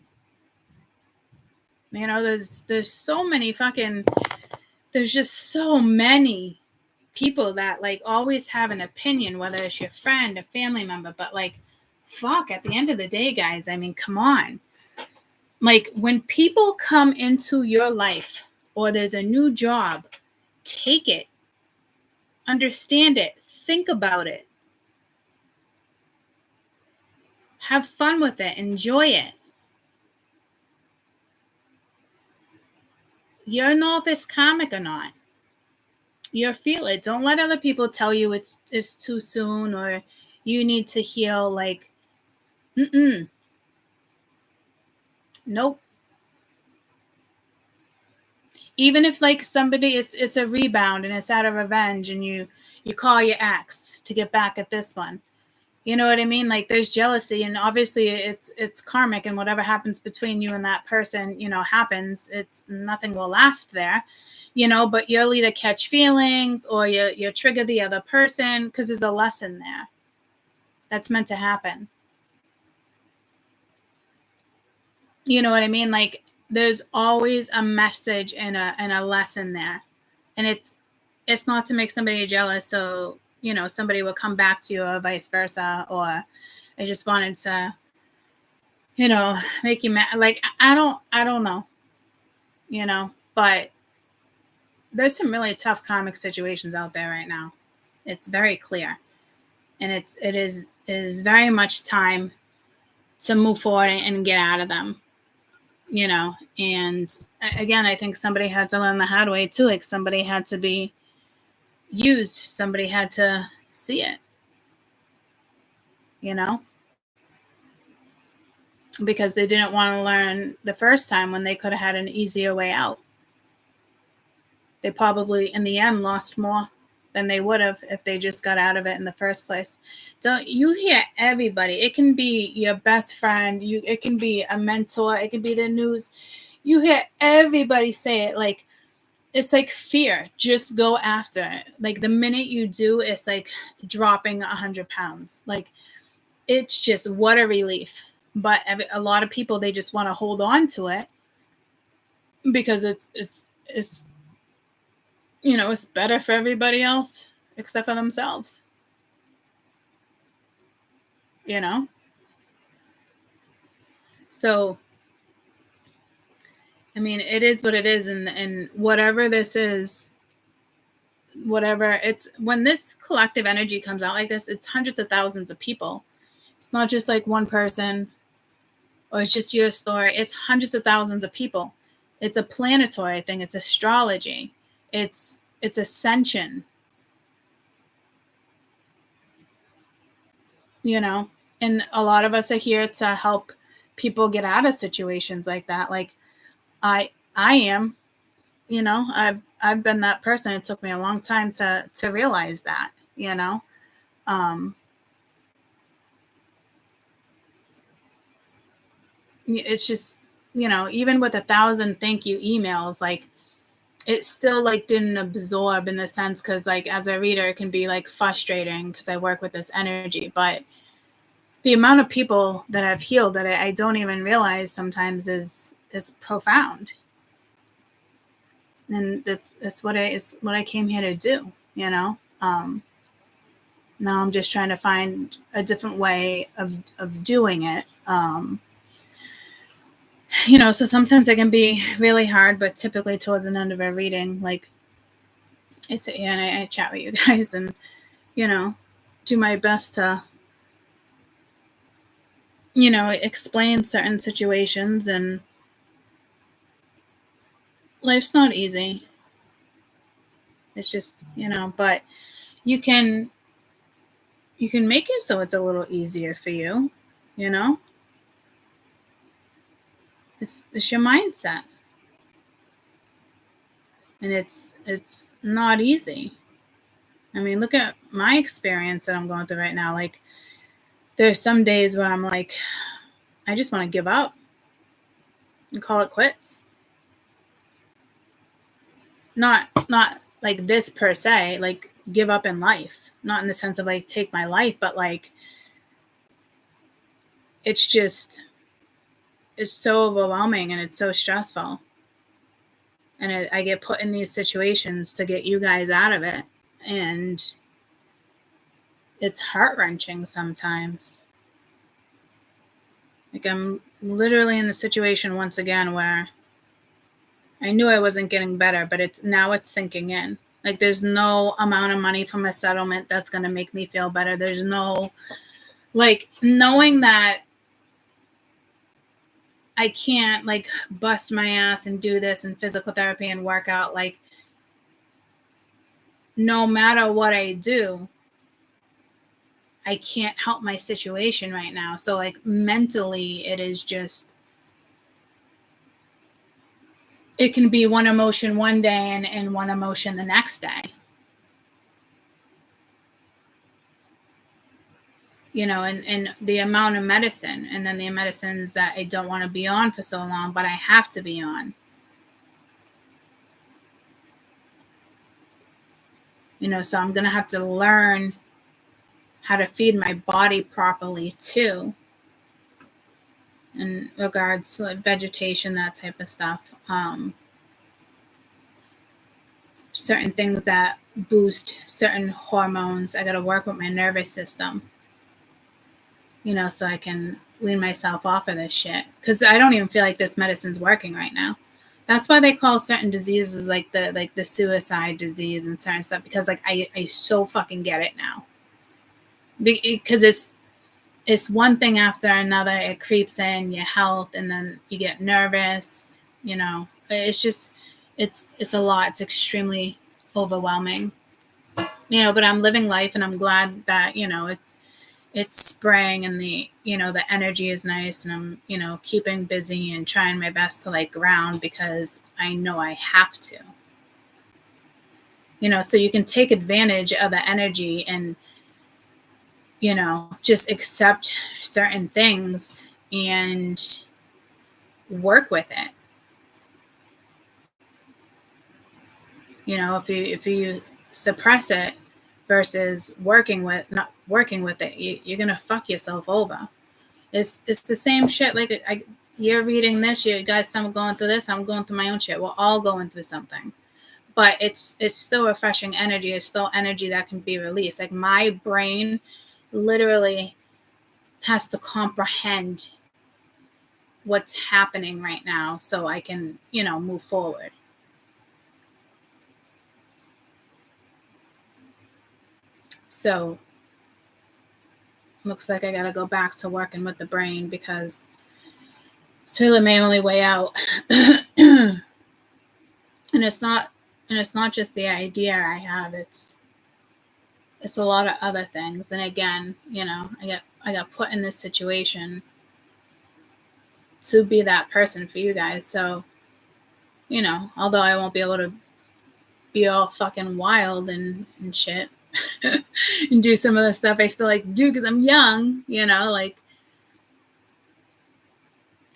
You know, there's so many fucking, there's just so many people that like always have an opinion, whether it's your friend, a family member, but like, fuck, at the end of the day, guys, I mean, come on. Like, when people come into your life, or there's a new job, take it, understand it, think about it, have fun with it, enjoy it. You don't know if it's karmic or not. You feel it. Don't let other people tell you it's too soon, or you need to heal. Like, nope. even if like somebody it's a rebound and it's out of revenge, and you call your ex to get back at this one. You know what I mean? Like there's jealousy, and obviously it's karmic, and whatever happens between you and that person, happens. It's nothing will last there, but you'll either catch feelings or you trigger the other person because there's a lesson there that's meant to happen. You know what I mean? Like there's always a message and a lesson there. And it's not to make somebody jealous, so somebody will come back to you, or vice versa, or I just wanted to make you mad. Like I don't know, but there's some really tough karmic situations out there right now. It's very clear, and it is very much time to move forward and get out of them. And again, I think somebody had to learn the hard way too. Like somebody had to be used, somebody had to see it, because they didn't want to learn the first time when they could have had an easier way out. They probably in the end lost more than they would have if they just got out of it in the first place. Don't you hear everybody? It can be your best friend, it can be a mentor, it can be the news. You hear everybody say it. Like it's like fear. Just go after it. Like the minute you do, it's like dropping 100 pounds. Like it's just what a relief. But a lot of people, they just want to hold on to it because it's it's better for everybody else except for themselves. So I mean, it is what it is, and whatever this is, whatever it's, when this collective energy comes out like this, it's hundreds of thousands of people. It's not just like one person or it's just your story. It's hundreds of thousands of people. It's a planetary thing. It's astrology. It's ascension. And a lot of us are here to help people get out of situations like that. Like I am, I've been that person. It took me a long time to realize that, it's just, even with 1,000 thank you emails, like it still like didn't absorb in the sense, because like as a reader it can be like frustrating because I work with this energy, but the amount of people that I've healed that I don't even realize sometimes is profound. And that's what I came here to do, now I'm just trying to find a different way of doing it. So sometimes it can be really hard, but typically towards the end of a reading, like I sit here and I chat with you guys and, do my best to, explain certain situations. And life's not easy. It's just, but you can make it so it's a little easier for you, It's your mindset. And it's not easy. I mean, look at my experience that I'm going through right now. Like there's some days where I'm like, I just want to give up and call it quits. Not like this per se, like give up in life, not in the sense of like take my life, but like it's so overwhelming and it's so stressful. And I get put in these situations to get you guys out of it. And it's heart-wrenching sometimes. Like I'm literally in the situation once again where I knew I wasn't getting better, but it's sinking in. Like there's no amount of money from a settlement that's going to make me feel better. There's no, like, knowing that I can't like bust my ass and do this and physical therapy and work out. Like no matter what I do, I can't help my situation right now. So like mentally it is just, it can be one emotion one day and one emotion the next day. You know, and the amount of medicine, and then the medicines that I don't want to be on for so long, but I have to be on. You know, so I'm going to have to learn how to feed my body properly too, in regards to like vegetation, that type of stuff. Certain things that boost certain hormones. I got to work with my nervous system, you know, so I can wean myself off of this shit. Because I don't even feel like this medicine's working right now. That's why they call certain diseases like the suicide disease and certain stuff, because like I so fucking get it now. Because it's one thing after another. It creeps in your health, and then you get nervous. You know, it's just it's a lot. It's extremely overwhelming. You know, but I'm living life, and I'm glad that, you know, it's spring, and the, you know, the energy is nice, and I'm, you know, keeping busy and trying my best to like ground, because I know I have to. You know, so you can take advantage of the energy and, you know, just accept certain things and work with it. You know, if you suppress it versus not working with it, you're gonna fuck yourself over. It's the same shit. Like you're reading this, you guys, I'm going through this, I'm going through my own shit. We're all going through something, but it's still refreshing energy. It's still energy that can be released. Like my brain literally has to comprehend what's happening right now so I can, you know, move forward. So looks like I gotta go back to working with the brain, because it's really my only way out. and it's not just the idea I have, it's a lot of other things. And again, you know, I got put in this situation to be that person for you guys. So, you know, although I won't be able to be all fucking wild and shit and do some of the stuff I still like to do because I'm young, you know, like,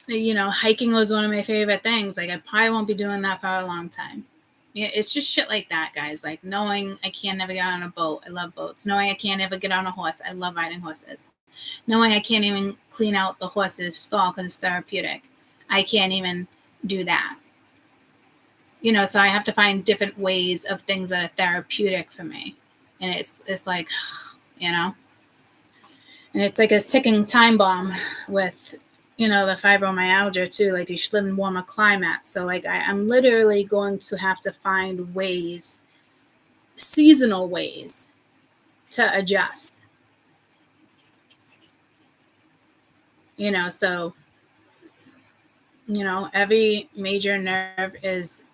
you know, hiking was one of my favorite things. Like I probably won't be doing that for a long time. Yeah, it's just shit like that, guys. Like knowing I can't never get on a boat. I love boats. Knowing I can't ever get on a horse. I love riding horses. Knowing I can't even clean out the horse's stall because it's therapeutic. I can't even do that. You know, so I have to find different ways of things that are therapeutic for me. And it's like, you know, and it's like a ticking time bomb with, you know, the fibromyalgia too. Like you should live in warmer climates. So like I'm literally going to have to find ways, seasonal ways, to adjust. You know, so, you know, every major nerve it's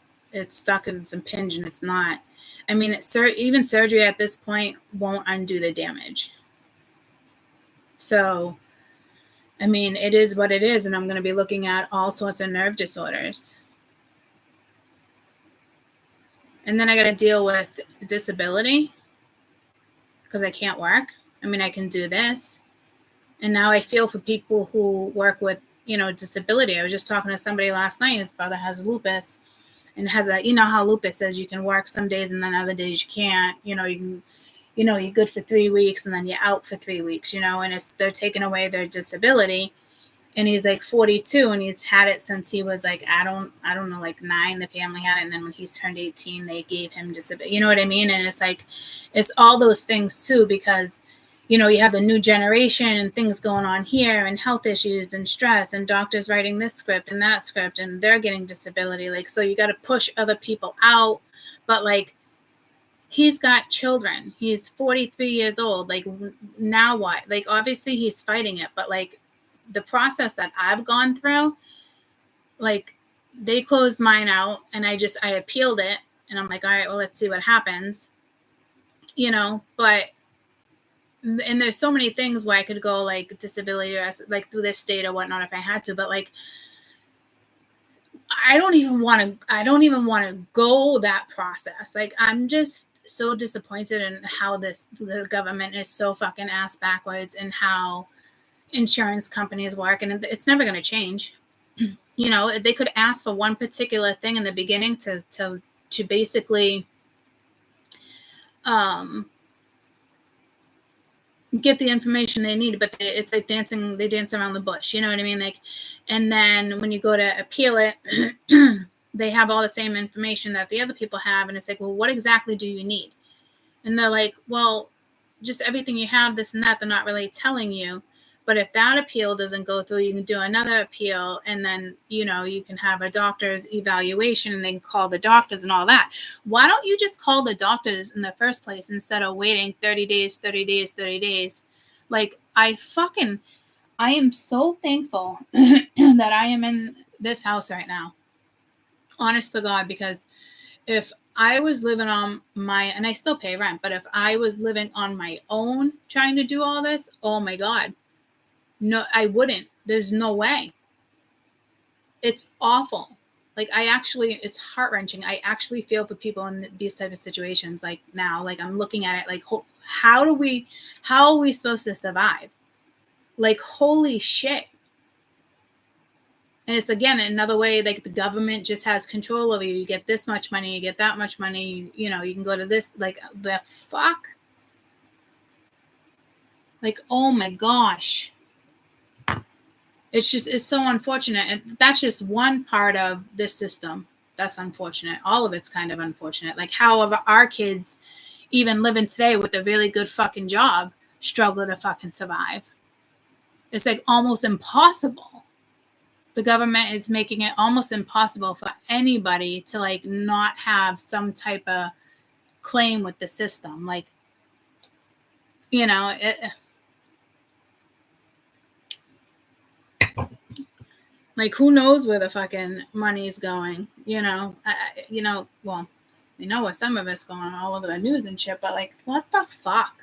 stuck and it's impinged, and it's not. I mean, even surgery at this point won't undo the damage. So, I mean, it is what it is, and I'm going to be looking at all sorts of nerve disorders. And then I got to deal with disability because I can't work. I mean, I can do this. And now I feel for people who work with, you know, disability. I was just talking to somebody last night. His brother has lupus and has a, you know how lupus says you can work some days and then other days you can't. You know, you can, you know, you're good for 3 weeks and then you're out for 3 weeks, you know, and they're taking away their disability. And he's like 42 and he's had it since he was like, I don't know, like 9, the family had it. And then when he's turned 18, they gave him disability. You know what I mean? And it's like, it's all those things too, because, you know, you have the new generation and things going on here and health issues and stress and doctors writing this script and that script and they're getting disability. Like, so you got to push other people out. But like, he's got children. He's 43 years old. Like, now what? Like, obviously he's fighting it, but like, the process that I've gone through, like they closed mine out and I appealed it and I'm like, all right, well, let's see what happens, you know, but, and there's so many things where I could go like disability or like through this state or whatnot if I had to, but like I don't even want to go that process. Like, I'm just so disappointed in how the government is so fucking ass backwards, and how insurance companies work, and it's never going to change. You know, they could ask for one particular thing in the beginning to basically get the information they need, but it's like they dance around the bush, you know what I mean? Like, and then when you go to appeal it, they have all the same information that the other people have, and it's like, well, what exactly do you need? And they're like, well, just everything you have, this and that. They're not really telling you. But if that appeal doesn't go through, you can do another appeal, and then, you know, you can have a doctor's evaluation, and they can call the doctors and all that. Why don't you just call the doctors in the first place instead of waiting 30 days, 30 days, 30 days? Like, I am so thankful that I am in this house right now. Honest to God, because if I was living on and I still pay rent, but if I was living on my own trying to do all this, oh my God. No, I wouldn't. There's no way. It's awful. Like, it's heart-wrenching. I actually feel for people in these type of situations. Like, now, like, I'm looking at it like, how are we supposed to survive? Like, holy shit. And it's, again, another way, like, the government just has control over you. You get this much money, you get that much money, you know, you can go to this, like, the fuck? Like, oh my gosh. It's so unfortunate. And that's just one part of this system that's unfortunate. All of it's kind of unfortunate. Like, how our kids, even living today with a really good fucking job, struggle to fucking survive. It's like almost impossible. The government is making it almost impossible for anybody to, like, not have some type of claim with the system. Like, you know, like, who knows where the fucking money's going, you know? Well, we know where some of it's going all over the news and shit, but, like, what the fuck?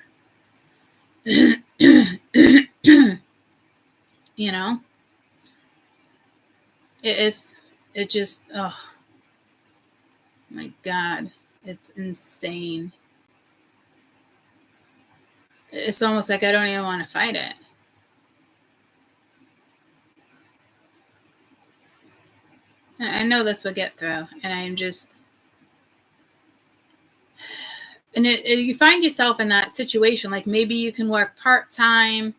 You know? It just, oh my God, it's insane. It's almost like I don't even want to fight it. I know this will get through, and I'm just, and you find yourself in that situation. Like, maybe you can work part-time,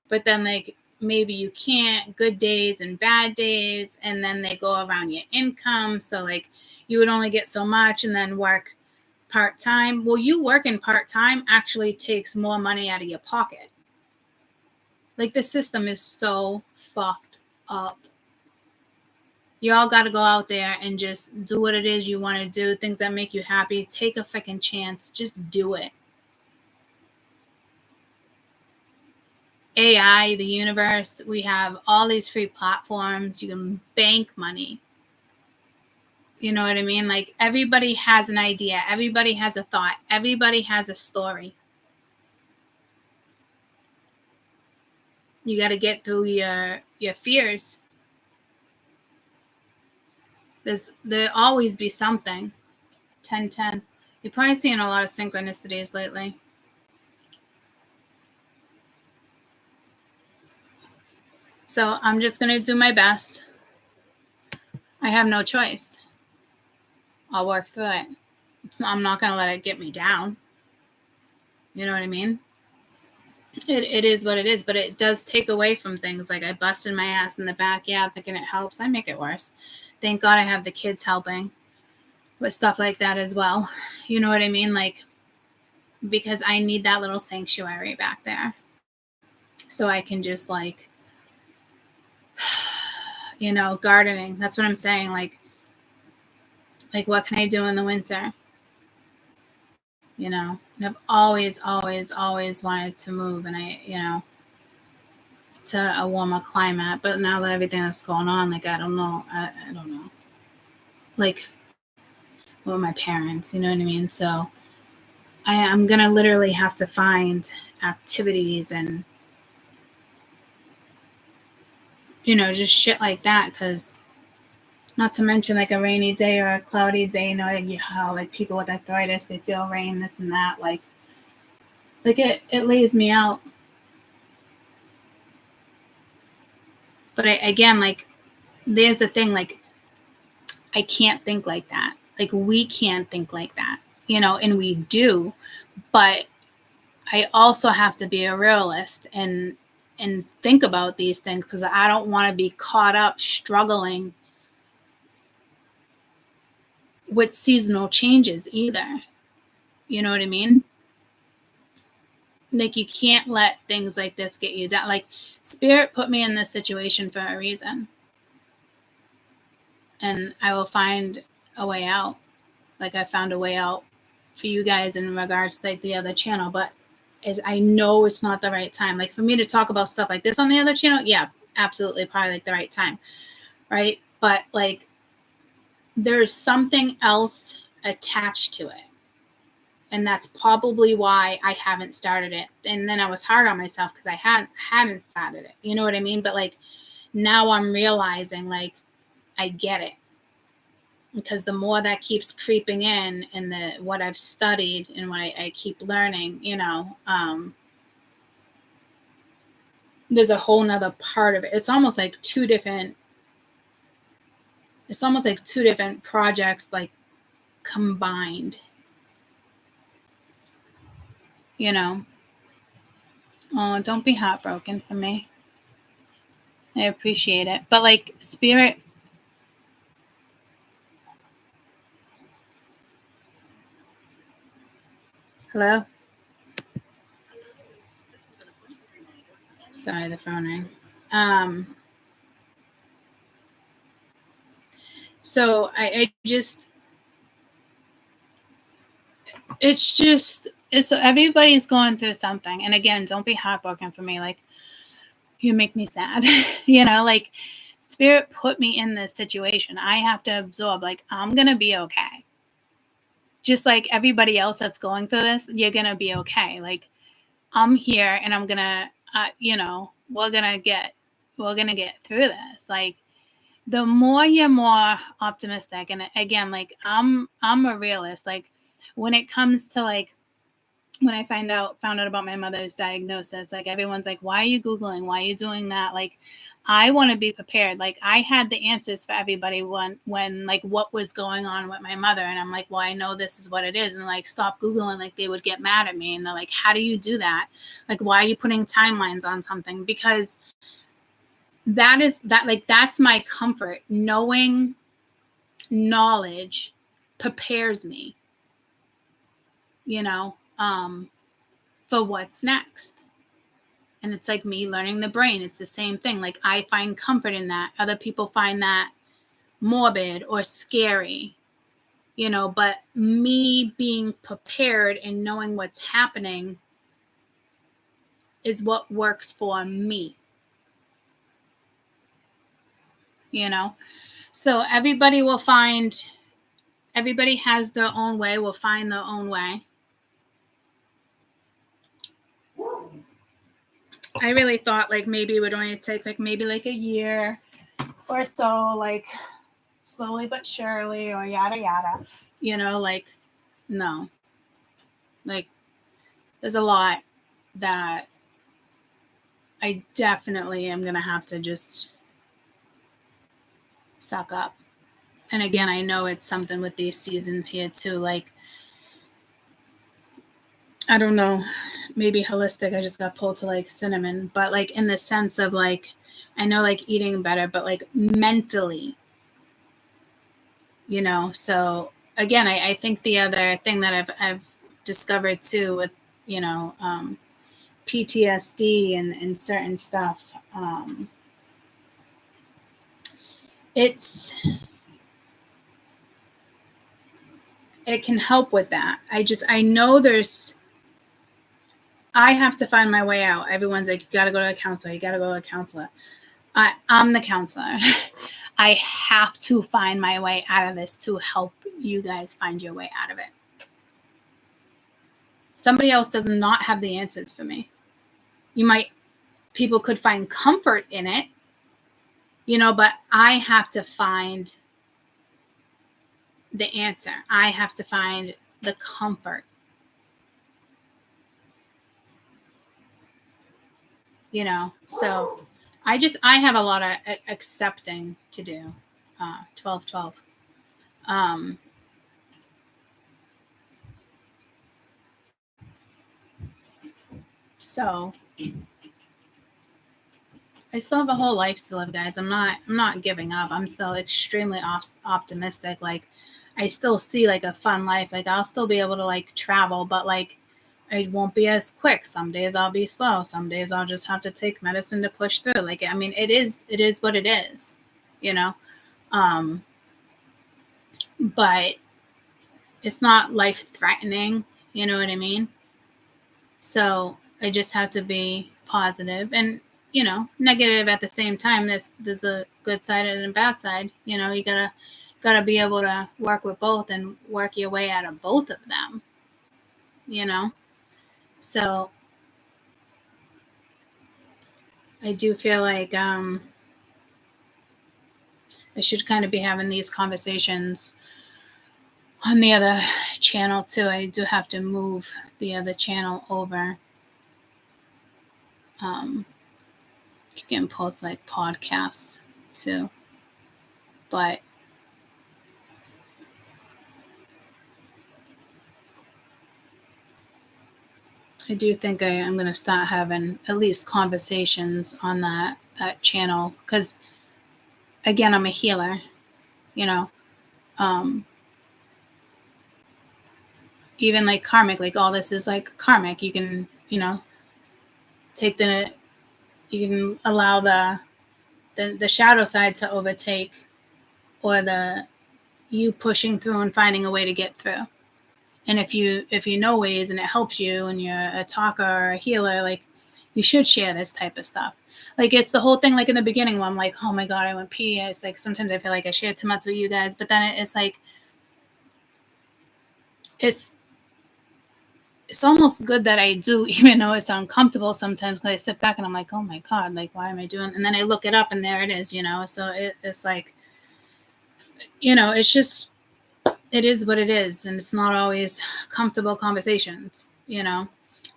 but then, like, maybe you can't, good days and bad days, and then they go around your income. So, like, you would only get so much and then work part-time. Well, you working part-time actually takes more money out of your pocket. Like, the system is so fucked up. You all got to go out there and just do what it is you want to do, things that make you happy. Take a freaking chance. Just do it. AI, the universe, we have all these free platforms. You can bank money. You know what I mean? Like, everybody has an idea. Everybody has a thought. Everybody has a story. You got to get through your fears. There'll always be something. 10-10. You're probably seeing a lot of synchronicities lately. So I'm just going to do my best. I have no choice. I'll work through it. I'm not going to let it get me down. You know what I mean? It is what it is, but it does take away from things. Like, I busted my ass in the backyard thinking it helps. I make it worse. Thank God I have the kids helping with stuff like that as well. You know what I mean? Like, because I need that little sanctuary back there. So I can just, like, you know, gardening. That's what I'm saying. Like, what can I do in the winter? You know, and I've always wanted to move, and to a warmer climate. But now that everything that's going on, like, I don't know. I don't know. Like, with my parents, you know what I mean? So I'm going to literally have to find activities and, you know, just shit like that, because Not to mention like a rainy day or a cloudy day, you know, like how like people with arthritis, they feel rain, this and that. Like it lays me out. But again, like, there's the thing, like, I can't think like that. Like, we can't think like that, you know, and we do. But I also have to be a realist and think about these things, because I don't want to be caught up struggling with seasonal changes either. You know what I mean? Like, you can't let things like this get you down. Like, Spirit put me in this situation for a reason. And I will find a way out. Like, I found a way out for you guys in regards to like the other channel, but I know it's not the right time. Like, for me to talk about stuff like this on the other channel, yeah, absolutely, probably like the right time, right? But like, there's something else attached to it, and that's probably why I haven't started it. And then I was hard on myself because I hadn't started it. You know what I mean? But like, now I'm realizing, like, I get it. Because the more that keeps creeping in, and what I've studied and what I keep learning, you know, there's a whole nother part of it. It's almost like two different projects, like, combined, you know. Oh, don't be heartbroken for me. I appreciate it. But like, Spirit, hello? Sorry, the phone rang. So I just, it's everybody's going through something. And again, don't be heartbroken for me. Like, you make me sad. You know, like, Spirit put me in this situation. I have to absorb, like, I'm going to be okay. Just like everybody else that's going through this, you're going to be okay. Like, I'm here, and I'm going to, you know, we're going to get through this. Like, the more you're more optimistic. And again, like, I'm a realist. Like, when it comes to like, when I found out about my mother's diagnosis, like, everyone's like, why are you Googling? Why are you doing that? Like, I want to be prepared. Like, I had the answers for everybody when like, what was going on with my mother. And I'm like, well, I know this is what it is. And like, stop Googling. Like, they would get mad at me. And they're like, how do you do that? Like, why are you putting timelines on something? Because that's my comfort. Knowledge prepares me, you know, for what's next. And it's like me learning the brain. It's the same thing. Like, I find comfort in that. Other people find that morbid or scary, you know, but me being prepared and knowing what's happening is what works for me, you know? So everybody has their own way, will find their own way. I really thought like maybe it would only take like maybe like a year or so, like slowly but surely, or yada yada, you know, like, no. Like, there's a lot that I definitely am going to have to just suck up. And again, I know it's something with these seasons here too. Like, I don't know, maybe holistic. I just got pulled to like cinnamon, but like in the sense of like, I know like eating better, but like mentally, you know. So again, I think the other thing that I've discovered too with, you know, PTSD and certain stuff, it can help with that. I know I have to find my way out. Everyone's like, you got to go to a counselor. You got to go to a counselor. I'm the counselor. I have to find my way out of this to help you guys find your way out of it. Somebody else does not have the answers for me. People could find comfort in it, you know, but I have to find the answer. I have to find the comfort. You know, so I have a lot of accepting to do. 12-12. So I still have a whole life to live, guys. I'm not giving up. I'm still extremely optimistic. Like, I still see like a fun life. Like, I'll still be able to like travel, but like it won't be as quick. Some days I'll be slow. Some days I'll just have to take medicine to push through. Like, I mean, it is what it is, you know. But it's not life threatening, you know what I mean? So I just have to be positive and, you know, negative at the same time. There's a good side and a bad side. You know, you gotta be able to work with both and work your way out of both of them. You know? So I do feel like I should kind of be having these conversations on the other channel too. I do have to move the other channel over. Keep getting posts like podcasts too, but I do think I'm going to start having at least conversations on that channel, because again, I'm a healer, you know. Even like karmic, like all this is like karmic. You can, you know, you can allow the shadow side to overtake, or you pushing through and finding a way to get through. And if you know ways and it helps you and you're a talker or a healer, like, you should share this type of stuff. Like, it's the whole thing, like in the beginning when I'm like, oh my God, I went pee. It's like, sometimes I feel like I share too much with you guys, but then it's like, it's almost good that I do, even though it's uncomfortable sometimes, because I sit back and I'm like, oh my God, like, why am I doing? And then I look it up and there it is, you know? So it's like, you know, it's just, it is what it is. And it's not always comfortable conversations, you know?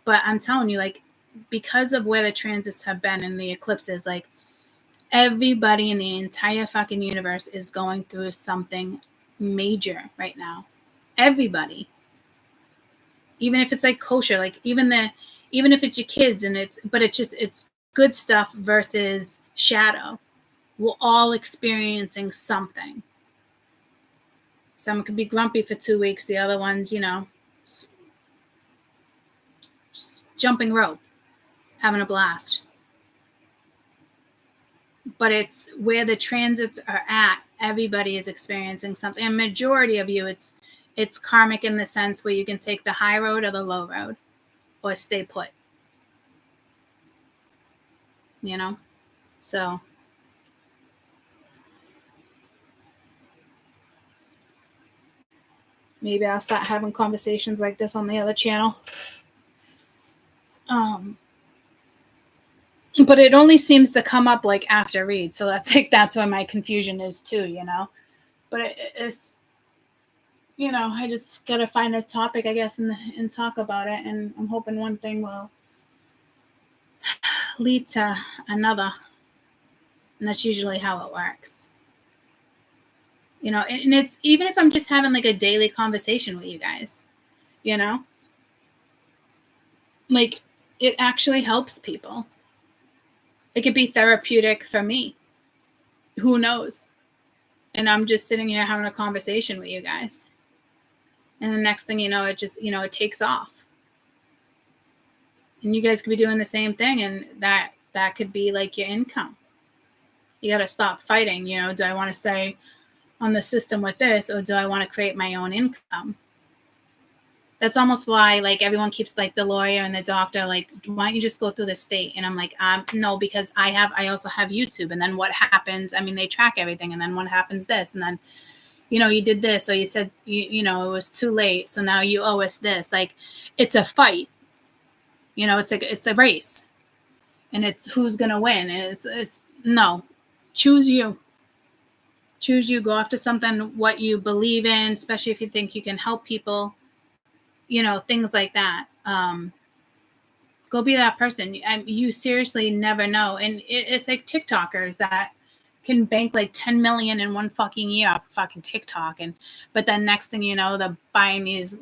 But I'm telling you, like, because of where the transits have been and the eclipses, like, everybody in the entire fucking universe is going through something major right now. Everybody. Even if it's like kosher, like even if it's your kids and it's good stuff versus shadow. We're all experiencing something. Someone could be grumpy for 2 weeks. The other one's, you know, jumping rope, having a blast. But it's where the transits are at. Everybody is experiencing something. And majority of you, it's karmic in the sense where you can take the high road or the low road, or stay put. You know? So maybe I'll start having conversations like this on the other channel. But it only seems to come up like after read. So that's where my confusion is too, you know? But it's, you know, I just got to find a topic, I guess, and talk about it. And I'm hoping one thing will lead to another. And that's usually how it works. You know, and it's, even if I'm just having like a daily conversation with you guys, you know, like, it actually helps people. It could be therapeutic for me. Who knows? And I'm just sitting here having a conversation with you guys. And the next thing you know, it just, you know, it takes off. And you guys could be doing the same thing. And that could be like your income. You got to stop fighting. You know, do I want to stay on the system with this, or do I want to create my own income? That's almost why, like, everyone keeps, like, the lawyer and the doctor, like, why don't you just go through the state? And I'm like, no, because I also have YouTube. And then what happens? I mean, they track everything. And then what happens this? And then, you know, you did this, or you said, you know, it was too late. So now you owe us this. Like, it's a fight. You know, it's a race. And it's who's going to win. It's no, choose you. choose you, go after something, what you believe in, especially if you think you can help people, you know, things like that. Go be that person. You seriously never know. And it's like TikTokers that can bank like 10 million in one fucking year off fucking TikTok. But then next thing you know, they're buying these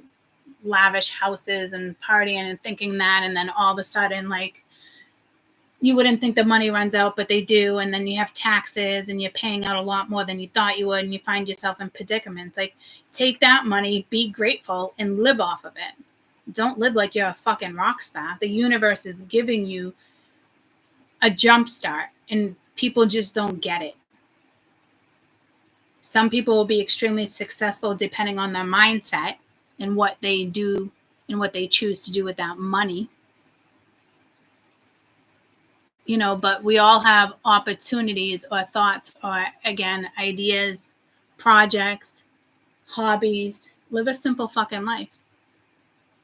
lavish houses and partying and thinking that. And then all of a sudden, like, you wouldn't think the money runs out, but they do. And then you have taxes and you're paying out a lot more than you thought you would. And you find yourself in predicaments. Like, take that money, be grateful, and live off of it. Don't live like you're a fucking rock star. The universe is giving you a jump start, and people just don't get it. Some people will be extremely successful depending on their mindset and what they do and what they choose to do with that money. You know, but we all have opportunities or thoughts or, again, ideas, projects, hobbies. Live a simple fucking life.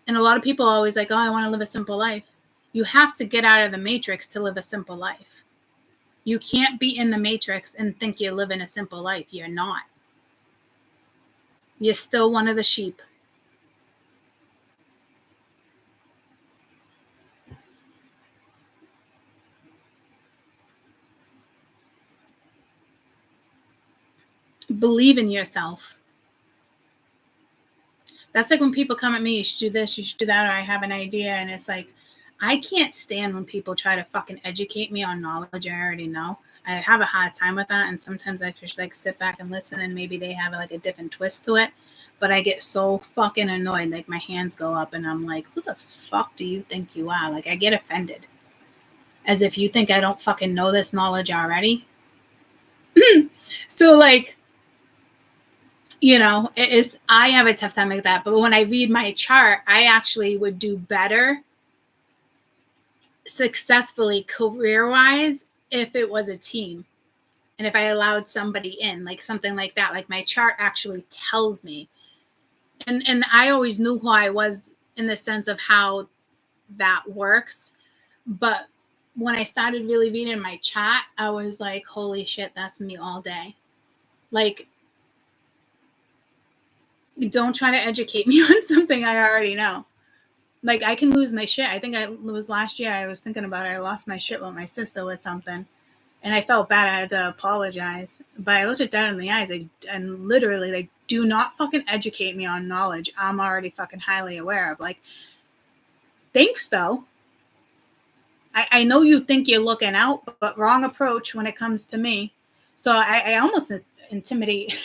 And a lot of people are always like, oh, I want to live a simple life. You have to get out of the matrix to live a simple life. You can't be in the matrix and think you're living a simple life. You're not. You're still one of the sheep. Believe in yourself. That's like when people come at me, you should do this, you should do that, or I have an idea. And it's like, I can't stand when people try to fucking educate me on knowledge I already know. I have a hard time with that. And sometimes I just like sit back and listen, and maybe they have like a different twist to it. But I get so fucking annoyed. Like, my hands go up and I'm like, who the fuck do you think you are? Like, I get offended. As if you think I don't fucking know this knowledge already. So, like, you know, I have a tough time like that. But when I read my chart, I actually would do better successfully career-wise if it was a team. And if I allowed somebody in, like something like that, like my chart actually tells me. And I always knew who I was in the sense of how that works. But when I started really reading my chart, I was like, holy shit, that's me all day. Like, don't try to educate me on something I already know. Like, I can lose my shit. I think it was last year I was thinking about it. I lost my shit with my sister with something. And I felt bad. I had to apologize. But I looked at that in the eyes. And literally, like, do not fucking educate me on knowledge I'm already fucking highly aware of. Like, thanks, though. I know you think you're looking out, but wrong approach when it comes to me. So I almost intimidate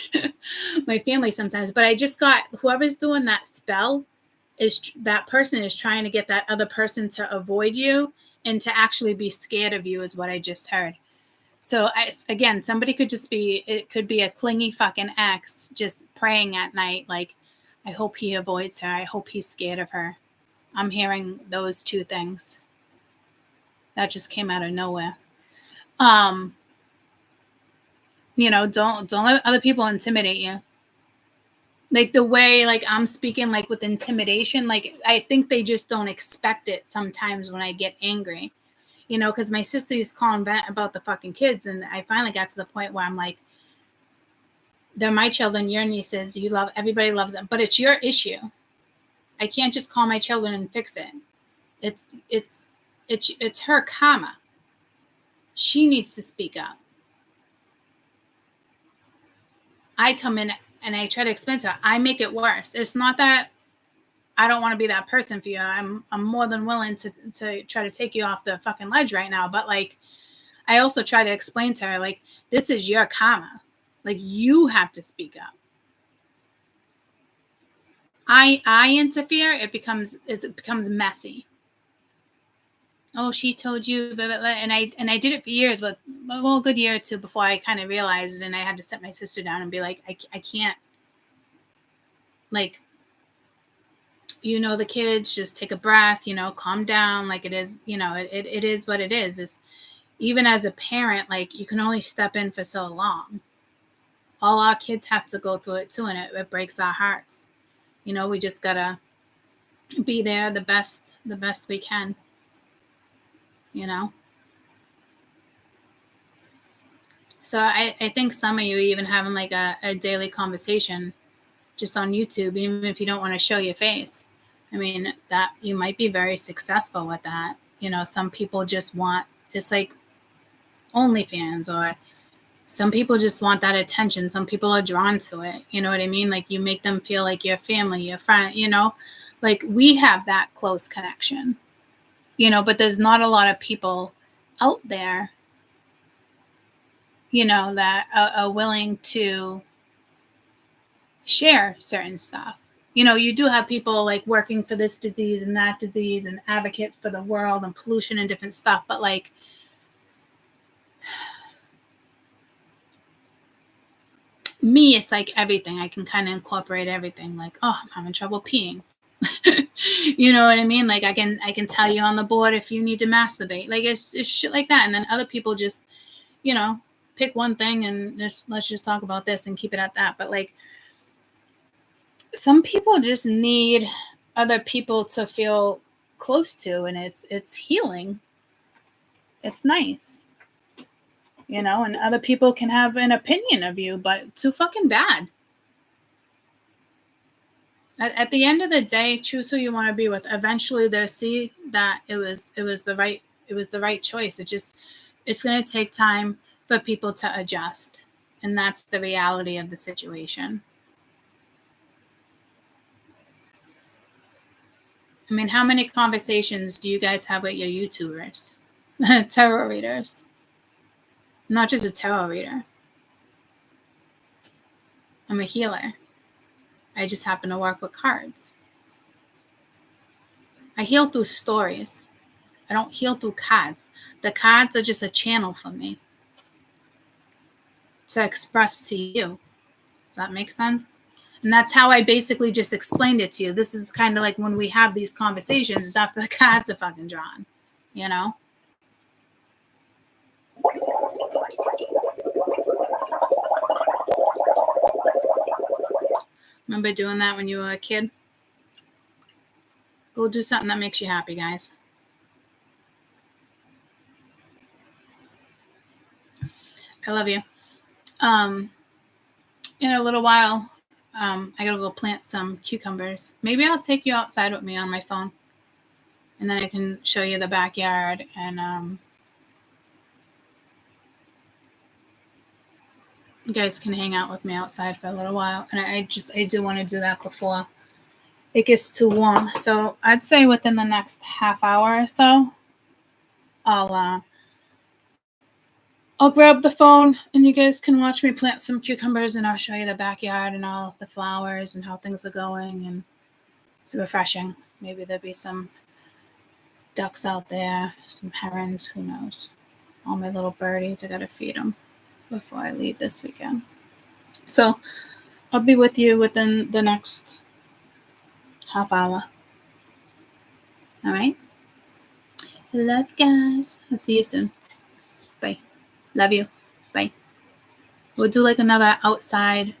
my family sometimes. But I just got, whoever's doing that spell, that person is trying to get that other person to avoid you and to actually be scared of you, is what I just heard. So again, somebody could just be, it could be a clingy fucking ex just praying at night. Like, I hope he avoids her. I hope he's scared of her. I'm hearing those two things. That just came out of nowhere. You know, don't let other people intimidate you. Like, the way, like, I'm speaking, like, with intimidation, like, I think they just don't expect it sometimes when I get angry. You know, because my sister used to call and vent about the fucking kids. And I finally got to the point where I'm like, they're my children, your nieces, everybody loves them, but it's your issue. I can't just call my children and fix it. It's her karma. She needs to speak up. I come in and I try to explain to her, I make it worse. It's not that I don't want to be that person for you. I'm more than willing to try to take you off the fucking ledge right now. But, like, I also try to explain to her, like, this is your karma. Like, you have to speak up. I interfere, it becomes messy. Oh, she told you, blah, blah, blah. And I did it for years, but a good year or two before I kind of realized, and I had to sit my sister down and be like, I can't, like, you know, the kids, just take a breath, you know, calm down. Like, it is, you know, it is what it is. It's, even as a parent, like, you can only step in for so long. All our kids have to go through it too, and it breaks our hearts. You know, we just gotta be there the best we can, you know. So I think some of you even having like a daily conversation just on YouTube, even if you don't want to show your face. I mean, that you might be very successful with that. You know, some people just want, it's like OnlyFans, or some people just want that attention. Some people are drawn to it. You know what I mean? Like you make them feel like your family, your friend, you know, like we have that close connection, you know, but there's not a lot of people out there, you know, that are willing to share certain stuff. You know, you do have people like working for this disease and that disease and advocates for the world and pollution and different stuff. But like, me, it's like everything. I can kind of incorporate everything. Like, oh, I'm having trouble peeing. You know what I mean? Like I can tell you on the board if you need to masturbate. Like it's shit like that. And then other people just, you know, pick one thing and let's just talk about this and keep it at that. But like, some people just need other people to feel close to, and it's healing. It's nice, you know, and other people can have an opinion of you, but too fucking bad. At the end of the day, choose who you want to be with. Eventually they'll see that it was the right choice. It's going to take time for people to adjust, and that's the reality of the situation. I mean, how many conversations do you guys have with your YouTubers? Tarot readers. I'm not just a tarot reader. I'm a healer. I just happen to work with cards. I heal through stories. I don't heal through cards. The cards are just a channel for me to express to you. Does that make sense? And that's how I basically just explained it to you. This is kind of like when we have these conversations, it's after the cards are fucking drawn, you know? Remember doing that when you were a kid? Go do something that makes you happy, guys. I love you. In a little while, I gotta go plant some cucumbers. Maybe I'll take you outside with me on my phone, and then I can show you the backyard, and you guys can hang out with me outside for a little while. And I do want to do that before it gets too warm. So I'd say within the next half hour or so, I'll grab the phone and you guys can watch me plant some cucumbers, and I'll show you the backyard and all the flowers and how things are going, and it's refreshing. Maybe there'll be some ducks out there, some herons, who knows. All my little birdies, I gotta feed them before I leave this weekend. So I'll be with you within the next half hour. All right? Love you guys. I'll see you soon. Bye. Love you. Bye. We'll do like another outside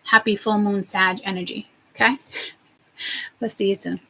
happy full moon Sag energy. Okay? We'll see you soon.